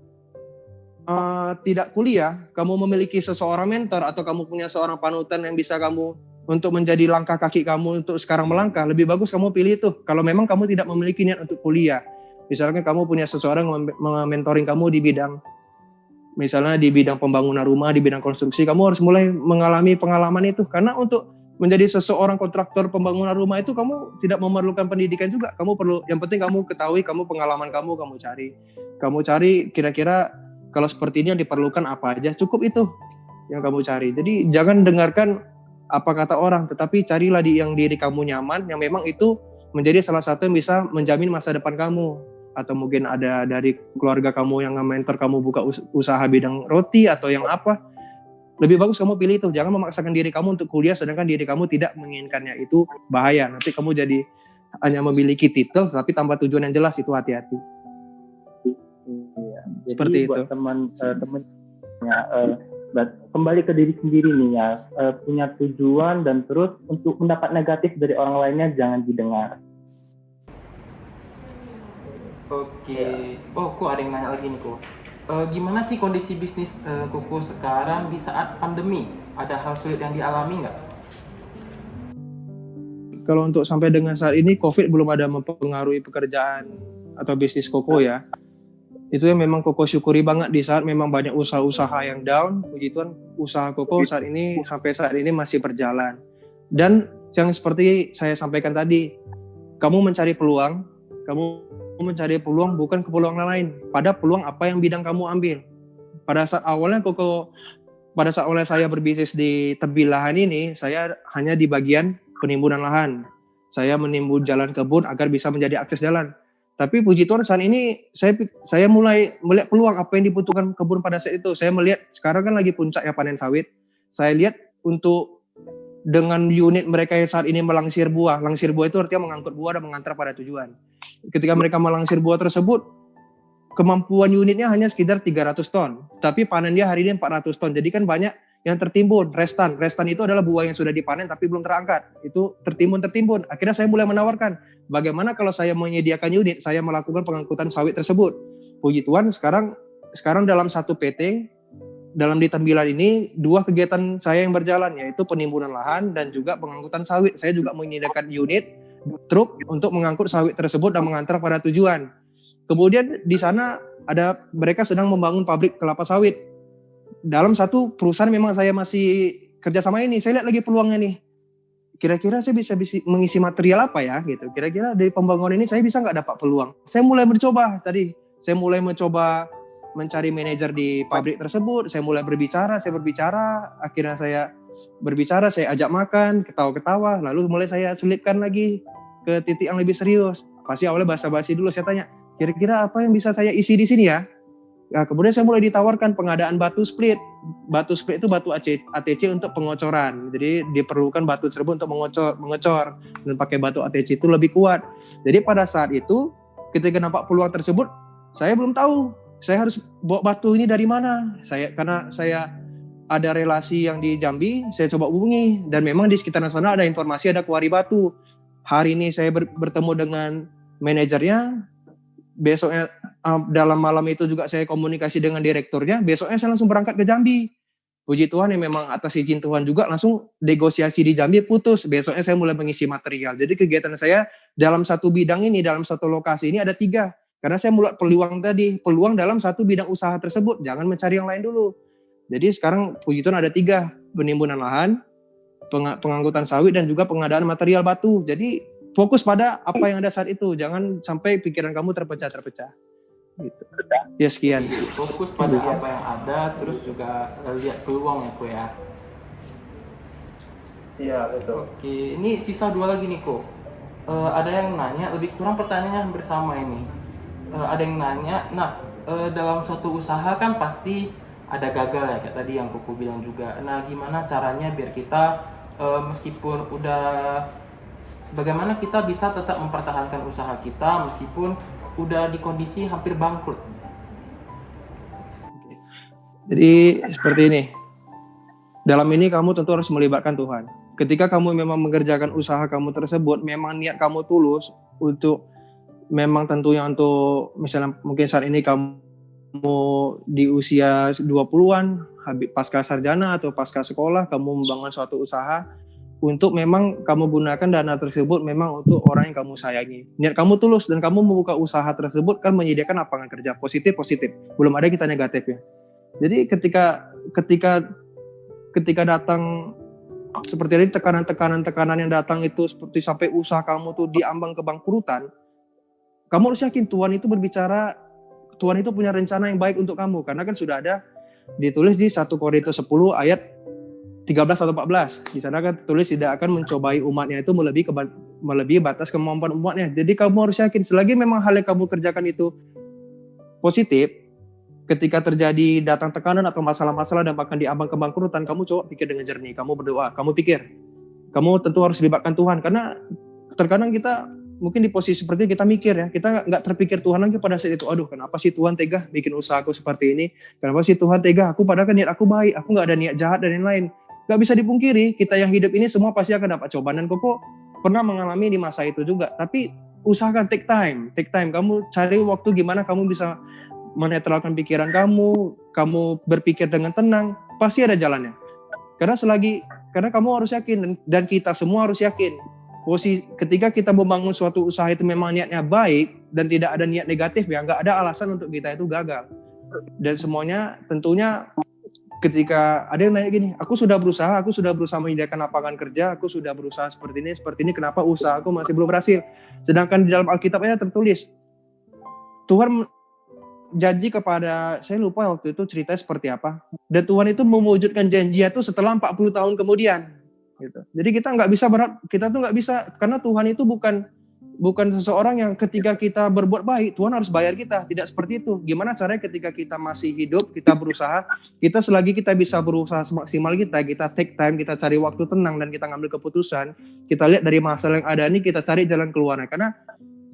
tidak kuliah, kamu memiliki seseorang mentor atau kamu punya seorang panutan yang bisa kamu untuk menjadi langkah kaki kamu untuk sekarang melangkah, lebih bagus kamu pilih itu. Kalau memang kamu tidak memiliki niat untuk kuliah, misalkan kamu punya seseorang mentoring kamu di bidang, misalnya di bidang pembangunan rumah, di bidang konstruksi, kamu harus mulai mengalami pengalaman itu. Karena untuk menjadi seseorang kontraktor pembangunan rumah itu kamu tidak memerlukan pendidikan juga. Kamu perlu, yang penting kamu ketahui, kamu pengalaman kamu cari kira-kira kalau seperti ini yang diperlukan apa aja, cukup itu yang kamu cari. Jadi jangan dengarkan apa kata orang, tetapi carilah yang diri kamu nyaman, yang memang itu menjadi salah satu yang bisa menjamin masa depan kamu. Atau mungkin ada dari keluarga kamu yang mentor kamu buka usaha bidang roti atau yang apa. Lebih bagus kamu pilih itu. Jangan memaksakan diri kamu untuk kuliah sedangkan diri kamu tidak menginginkannya, itu bahaya. Nanti kamu jadi hanya memiliki titel tapi tanpa tujuan yang jelas, itu hati-hati. Iya. Jadi Seperti buat itu. teman-teman kembali ke diri sendiri nih ya, punya tujuan, dan terus untuk pendapat negatif dari orang lainnya jangan didengar. Oke. Oh, kok ada yang nanya lagi nih, kok. Gimana sih kondisi bisnis Koko sekarang di saat pandemi? Ada hal sulit yang dialami nggak? Kalau untuk sampai dengan saat ini, COVID belum ada mempengaruhi pekerjaan atau bisnis Koko ya. Itu yang memang Koko syukuri banget di saat memang banyak usaha-usaha yang down. Puji Tuhan, usaha Koko saat ini sampai saat ini masih berjalan. Dan yang seperti saya sampaikan tadi, kamu mencari peluang bukan ke peluang lain. Pada peluang apa yang bidang kamu ambil. Pada saat awalnya saya berbisnis di tebing lahan ini, saya hanya di bagian penimbunan lahan. Saya menimbun jalan kebun agar bisa menjadi akses jalan. Tapi puji Tuhan saat ini saya mulai melihat peluang apa yang dibutuhkan kebun pada saat itu. Saya melihat sekarang kan lagi puncak ya panen sawit. Saya lihat untuk dengan unit mereka yang saat ini melangsir buah. Langsir buah itu artinya mengangkut buah dan mengantar pada tujuan. Ketika mereka melangsir buah tersebut, kemampuan unitnya hanya sekitar 300 ton. Tapi panen dia hari ini 400 ton. Jadi kan banyak yang tertimbun. Restan itu adalah buah yang sudah dipanen tapi belum terangkat. Itu tertimbun. Akhirnya saya mulai menawarkan, bagaimana kalau saya menyediakan unit, saya melakukan pengangkutan sawit tersebut. Puji Tuhan sekarang dalam satu PT, dalam di Tembilan ini, 2 kegiatan saya yang berjalan, yaitu penimbunan lahan dan juga pengangkutan sawit. Saya juga menyediakan unit, truk untuk mengangkut sawit tersebut dan mengantar pada tujuan. Kemudian di sana mereka sedang membangun pabrik kelapa sawit. Dalam satu perusahaan memang saya masih kerja sama ini, saya lihat lagi peluangnya nih. Kira-kira saya bisa mengisi material apa ya gitu. Kira-kira dari pembangunan ini saya bisa nggak dapat peluang. Saya mulai mencoba mencari manajer di pabrik tersebut. Saya mulai berbicara. Akhirnya saya ajak makan, ketawa-ketawa. Lalu mulai saya selipkan lagi ke titik yang lebih serius. Pasti awalnya basa-basi dulu, saya tanya, kira-kira apa yang bisa saya isi di sini ya? Nah, kemudian saya mulai ditawarkan pengadaan batu split. Batu split itu batu ATC untuk pengocoran. Jadi diperlukan batu tersebut untuk mengecor. Dan pakai batu ATC itu lebih kuat. Jadi pada saat itu, ketika nampak peluang tersebut, saya belum tahu. Saya harus bawa batu ini dari mana. Karena saya ada relasi yang di Jambi, saya coba hubungi. Dan memang di sekitaran sana ada informasi ada kuari batu. Hari ini saya bertemu dengan manajernya. Besoknya dalam malam itu juga saya komunikasi dengan direkturnya. Besoknya saya langsung berangkat ke Jambi. puji Tuhan yang memang atas izin Tuhan juga langsung negosiasi di Jambi putus. Besoknya saya mulai mengisi material. Jadi kegiatan saya dalam satu bidang ini, dalam satu lokasi ini ada 3. Karena saya mulai peluang dalam satu bidang usaha tersebut. Jangan mencari yang lain dulu. Jadi sekarang puji Tuhan ada 3, penimbunan lahan, pengangkutan sawit, dan juga pengadaan material batu. Jadi fokus pada apa yang ada saat itu. Jangan sampai pikiran kamu terpecah-terpecah. Gitu. Ya sekian. Fokus pada apa yang ada, terus juga lihat peluang ya Ko ya. Iya, betul. Oke, ini sisa 2 lagi nih Ko. Ada yang nanya, lebih kurang pertanyaannya hampir sama ini. Ada yang nanya, dalam suatu usaha kan pasti ada gagal ya, kayak tadi yang Koko bilang juga. Nah, gimana caranya biar kita meskipun bagaimana kita bisa tetap mempertahankan usaha kita meskipun udah di kondisi hampir bangkrut? Jadi seperti ini. Dalam ini kamu tentu harus melibatkan Tuhan. Ketika kamu memang mengerjakan usaha kamu tersebut, memang niat kamu tulus untuk memang tentunya untuk misalnya mungkin saat ini kamu di usia 20-an, pasca sarjana atau pasca sekolah, kamu membangun suatu usaha untuk memang kamu gunakan dana tersebut memang untuk orang yang kamu sayangi. Niat kamu tulus dan kamu membuka usaha tersebut kan menyediakan lapangan kerja positif. Belum ada kita negatif ya. Jadi ketika datang seperti ini tekanan yang datang itu seperti sampai usaha kamu tuh diambang kebangkrutan, kamu harus yakin Tuhan itu berbicara, Tuhan itu punya rencana yang baik untuk kamu, karena kan sudah ada ditulis di 1 Korintus 10 ayat 13 atau 14. Di sana kan tulis tidak akan mencobai umatnya itu melebihi batas kemampuan umatnya. Jadi kamu harus yakin selagi memang hal yang kamu kerjakan itu positif, ketika terjadi datang tekanan atau masalah-masalah dan bahkan diambang kebangkrutan, kamu coba pikir dengan jernih, kamu berdoa, kamu pikir. Kamu tentu harus libatkan Tuhan, karena terkadang kita mungkin di posisi seperti itu kita mikir ya, kita nggak terpikir Tuhan lagi pada saat itu. Aduh, kenapa sih Tuhan tega bikin usahaku seperti ini? Kenapa sih Tuhan tega? Aku padahal kan niat aku baik, aku nggak ada niat jahat dan lain-lain. Gak bisa dipungkiri, kita yang hidup ini semua pasti akan dapat cobaan, dan Koko pernah mengalami di masa itu juga. Tapi usahakan take time. Kamu cari waktu gimana kamu bisa menetralkan pikiran kamu berpikir dengan tenang, pasti ada jalannya. Karena kamu harus yakin, dan kita semua harus yakin, ketika kita membangun suatu usaha itu memang niatnya baik dan tidak ada niat negatif ya, nggak ada alasan untuk kita itu gagal. Dan semuanya tentunya ketika ada yang nanya gini, aku sudah berusaha menyediakan lapangan kerja, aku sudah berusaha seperti ini, kenapa usaha aku masih belum berhasil? Sedangkan di dalam Alkitabnya tertulis, Tuhan janji kepada, saya lupa waktu itu ceritanya seperti apa, dan Tuhan itu mewujudkan janjinya itu setelah 40 tahun kemudian. Gitu. Jadi kita nggak bisa, karena Tuhan itu bukan seseorang yang ketika kita berbuat baik, Tuhan harus bayar kita. Tidak seperti itu. Gimana caranya ketika kita masih hidup, kita berusaha, kita selagi kita bisa berusaha semaksimal kita take time, kita cari waktu tenang, dan kita ngambil keputusan, kita lihat dari masalah yang ada ini, kita cari jalan keluarnya. Karena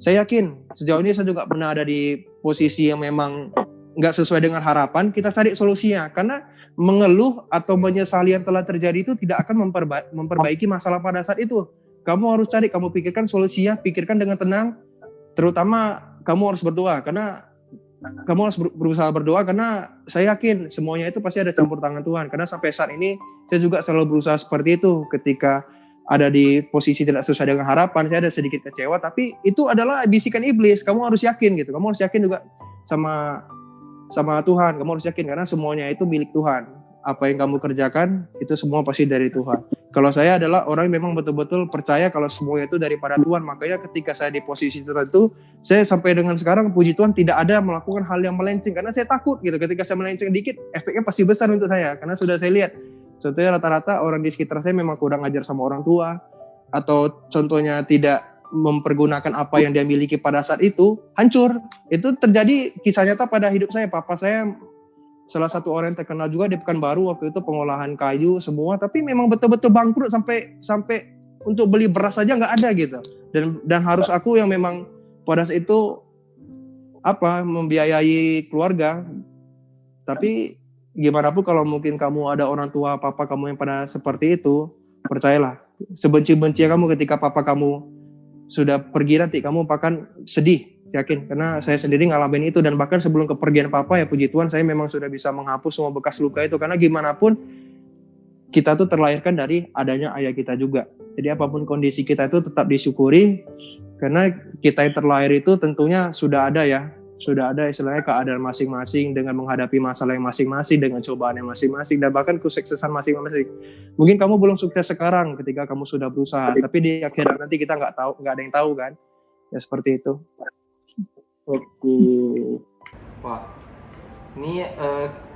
saya yakin, sejauh ini saya juga pernah ada di posisi yang memang nggak sesuai dengan harapan, kita cari solusinya. Karena mengeluh atau menyesali yang telah terjadi itu tidak akan memperbaiki masalah pada saat itu. Kamu harus cari, kamu pikirkan solusinya, pikirkan dengan tenang. Terutama kamu harus berdoa, karena kamu harus berusaha berdoa, karena saya yakin semuanya itu pasti ada campur tangan Tuhan. Karena sampai saat ini saya juga selalu berusaha seperti itu. Ketika ada di posisi tidak sesuai dengan harapan, saya ada sedikit kecewa, tapi itu adalah bisikan iblis. Kamu harus yakin gitu. Kamu harus yakin juga sama Tuhan. Kamu harus yakin karena semuanya itu milik Tuhan. Apa yang kamu kerjakan itu semua pasti dari Tuhan. Kalau saya adalah orang yang memang betul-betul percaya kalau semuanya itu daripada Tuhan. Makanya ketika saya di posisi tertentu, saya sampai dengan sekarang puji Tuhan tidak ada melakukan hal yang melenceng, karena saya takut gitu. Ketika saya melenceng dikit, efeknya pasti besar untuk saya, karena sudah saya lihat. Contohnya rata-rata orang di sekitar saya memang kurang ajar sama orang tua, atau contohnya tidak mempergunakan apa yang dia miliki pada saat itu, hancur. Itu terjadi kisah nyata pada hidup saya. Papa saya salah satu orang yang terkenal juga di Pekanbaru waktu itu, pengolahan kayu semua, tapi memang betul-betul bangkrut sampai untuk beli beras saja nggak ada gitu. Dan harus aku yang memang pada saat itu membiayai keluarga. Tapi gimana pun kalau mungkin kamu ada orang tua papa kamu yang pada seperti itu, percayalah, sebenci-bencinya kamu ketika papa kamu sudah pergi nanti, kamu akan sedih. Yakin, karena saya sendiri ngalamin itu. Dan bahkan sebelum kepergian papa, ya puji Tuhan saya memang sudah bisa menghapus semua bekas luka itu. Karena gimana pun kita tuh terlahirkan dari adanya ayah kita juga. Jadi apapun kondisi kita itu tetap disyukuri, karena kita yang terlahir itu tentunya sudah ada istilahnya keadaan masing-masing dengan menghadapi masalah yang masing-masing, dengan cobaan yang masing-masing, dan bahkan kesuksesan masing-masing. Mungkin kamu belum sukses sekarang ketika kamu sudah berusaha, tapi di akhirat nanti kita nggak ada yang tahu kan, ya seperti itu. Oke. Wah, ini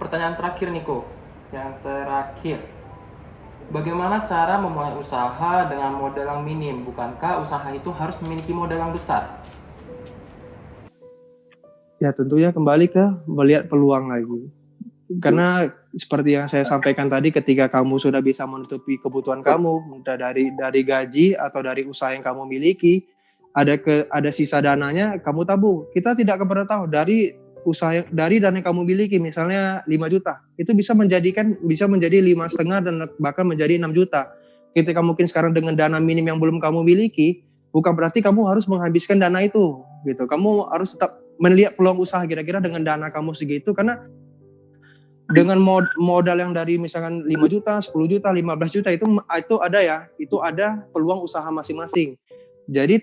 pertanyaan terakhir nih Ko. Yang terakhir, bagaimana cara memulai usaha dengan modal yang minim? Bukankah usaha itu harus memiliki modal yang besar? Ya tentunya kembali ke melihat peluang lagi. Karena seperti yang saya sampaikan tadi, ketika kamu sudah bisa menutupi kebutuhan kamu, entah dari gaji atau dari usaha yang kamu miliki, ada sisa dananya, kamu tabung. Kita tidak akan pernah tahu dari dana yang kamu miliki, misalnya 5 juta, itu bisa menjadi 5,5 dan bahkan menjadi 6 juta. Ketika mungkin sekarang dengan dana minim yang belum kamu miliki, bukan berarti kamu harus menghabiskan dana itu, gitu. Kamu harus tetap melihat peluang usaha kira-kira dengan dana kamu segitu, karena dengan modal yang dari misalkan 5 juta, 10 juta, 15 juta itu ada peluang usaha masing-masing. Jadi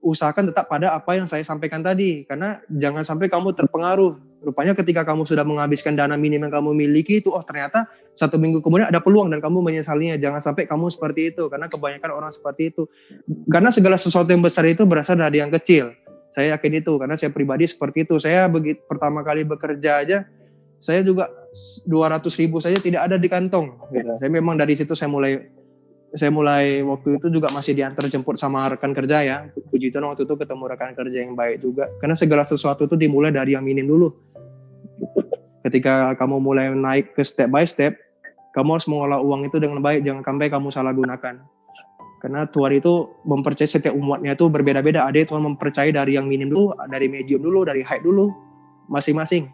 usahakan tetap pada apa yang saya sampaikan tadi, karena jangan sampai kamu terpengaruh. Rupanya ketika kamu sudah menghabiskan dana minim yang kamu miliki itu, ternyata 1 minggu kemudian ada peluang dan kamu menyesalinya. Jangan sampai kamu seperti itu, karena kebanyakan orang seperti itu. Karena segala sesuatu yang besar itu berasal dari yang kecil. Saya yakin itu, karena saya pribadi seperti itu. Saya pertama kali bekerja aja, saya juga 200.000 saja tidak ada di kantong. Gitu. Saya memang dari situ saya mulai waktu itu juga masih diantar jemput sama rekan kerja ya. Puji Tuhan waktu itu ketemu rekan kerja yang baik juga. Karena segala sesuatu itu dimulai dari yang minim dulu. Ketika kamu mulai naik ke step by step, kamu harus mengolah uang itu dengan baik. Jangan sampai kamu salah gunakan. Karena Tuhan itu mempercayai setiap umatnya itu berbeda-beda. Ada yang Tuhan mempercayai dari yang minim dulu, dari medium dulu, dari high dulu. Masing-masing.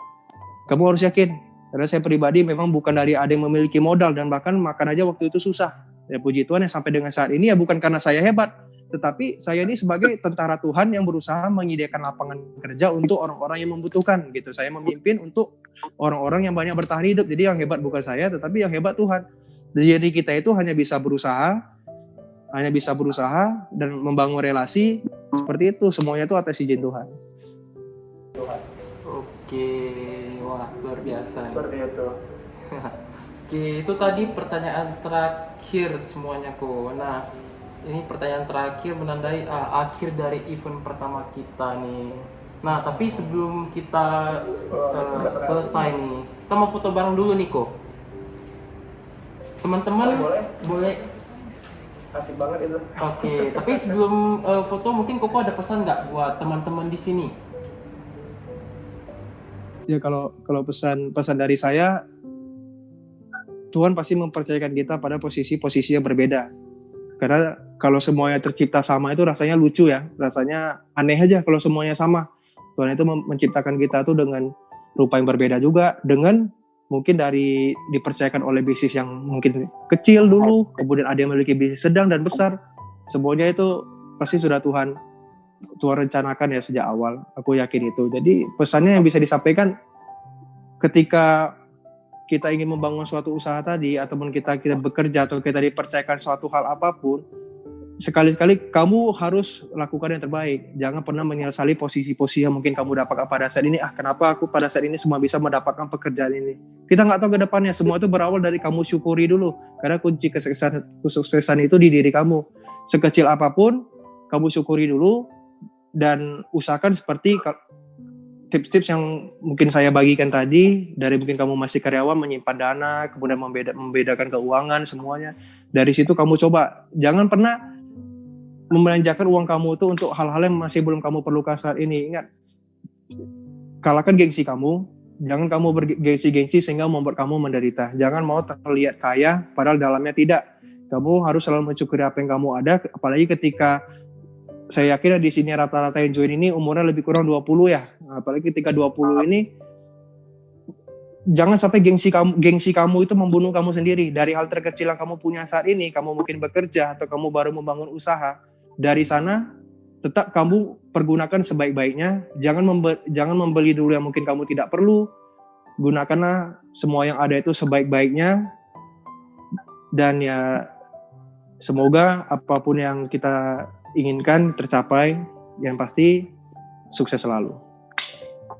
Kamu harus yakin. Karena saya pribadi memang bukan dari ada yang memiliki modal. Dan bahkan makan aja waktu itu susah. Ya puji Tuhan yang sampai dengan saat ini ya bukan karena saya hebat, tetapi saya ini sebagai tentara Tuhan yang berusaha menyediakan lapangan kerja untuk orang-orang yang membutuhkan gitu. Saya memimpin untuk orang-orang yang banyak bertahan hidup. Jadi yang hebat bukan saya, tetapi yang hebat Tuhan. Jadi kita itu hanya bisa berusaha dan membangun relasi seperti itu. Semuanya itu atas izin Tuhan. Oke, wah luar biasa. Seperti itu. Oke, itu tadi pertanyaan terakhir semuanya Ko. Nah, ini pertanyaan terakhir menandai akhir dari event pertama kita nih. Nah, tapi sebelum kita selesai nih, kita mau foto bareng dulu nih Ko. Teman-teman boleh. Asik banget itu. Oke, tapi sebelum foto mungkin Koko ada pesan nggak buat teman-teman di sini? Ya kalau pesan dari saya, Tuhan pasti mempercayakan kita pada posisi-posisi yang berbeda. Karena kalau semuanya tercipta sama itu rasanya lucu ya, rasanya aneh aja kalau semuanya sama. Tuhan itu menciptakan kita tuh dengan rupa yang berbeda juga, dengan mungkin dipercayakan oleh bisnis yang mungkin kecil dulu, kemudian ada yang memiliki bisnis sedang dan besar. Semuanya itu pasti sudah Tuhan rencanakan ya sejak awal. Aku yakin itu. Jadi pesannya yang bisa disampaikan ketika kita ingin membangun suatu usaha tadi, ataupun kita bekerja atau kita dipercayakan suatu hal apapun, sekali-kali kamu harus lakukan yang terbaik. Jangan pernah menyesali posisi-posisi yang mungkin kamu dapatkan pada saat ini. Kenapa aku pada saat ini semua bisa mendapatkan pekerjaan ini? Kita nggak tahu ke depannya. Semua itu berawal dari kamu syukuri dulu. Karena kunci kesuksesan itu di diri kamu. Sekecil apapun, kamu syukuri dulu dan usahakan seperti tips-tips yang mungkin saya bagikan tadi, dari mungkin kamu masih karyawan menyimpan dana, kemudian membedakan keuangan semuanya. Dari situ kamu coba, jangan pernah membelanjakan uang kamu itu untuk hal-hal yang masih belum kamu perlukan saat ini. Ingat, kalahkan gengsi kamu, jangan kamu bergengsi-gengsi sehingga membuat kamu menderita. Jangan mau terlihat kaya padahal dalamnya tidak. Kamu harus selalu mensyukuri apa yang kamu ada, apalagi ketika saya yakin di sini rata-rata yang join ini umurnya lebih kurang 20 ya. Apalagi ketika 20 ini, jangan sampai gengsi kamu itu membunuh kamu sendiri. Dari hal terkecil yang kamu punya saat ini, kamu mungkin bekerja atau kamu baru membangun usaha. Dari sana, tetap kamu pergunakan sebaik-baiknya. Jangan membeli dulu yang mungkin kamu tidak perlu. Gunakanlah semua yang ada itu sebaik-baiknya. dan ya semoga apapun yang kita inginkan tercapai, yang pasti sukses selalu.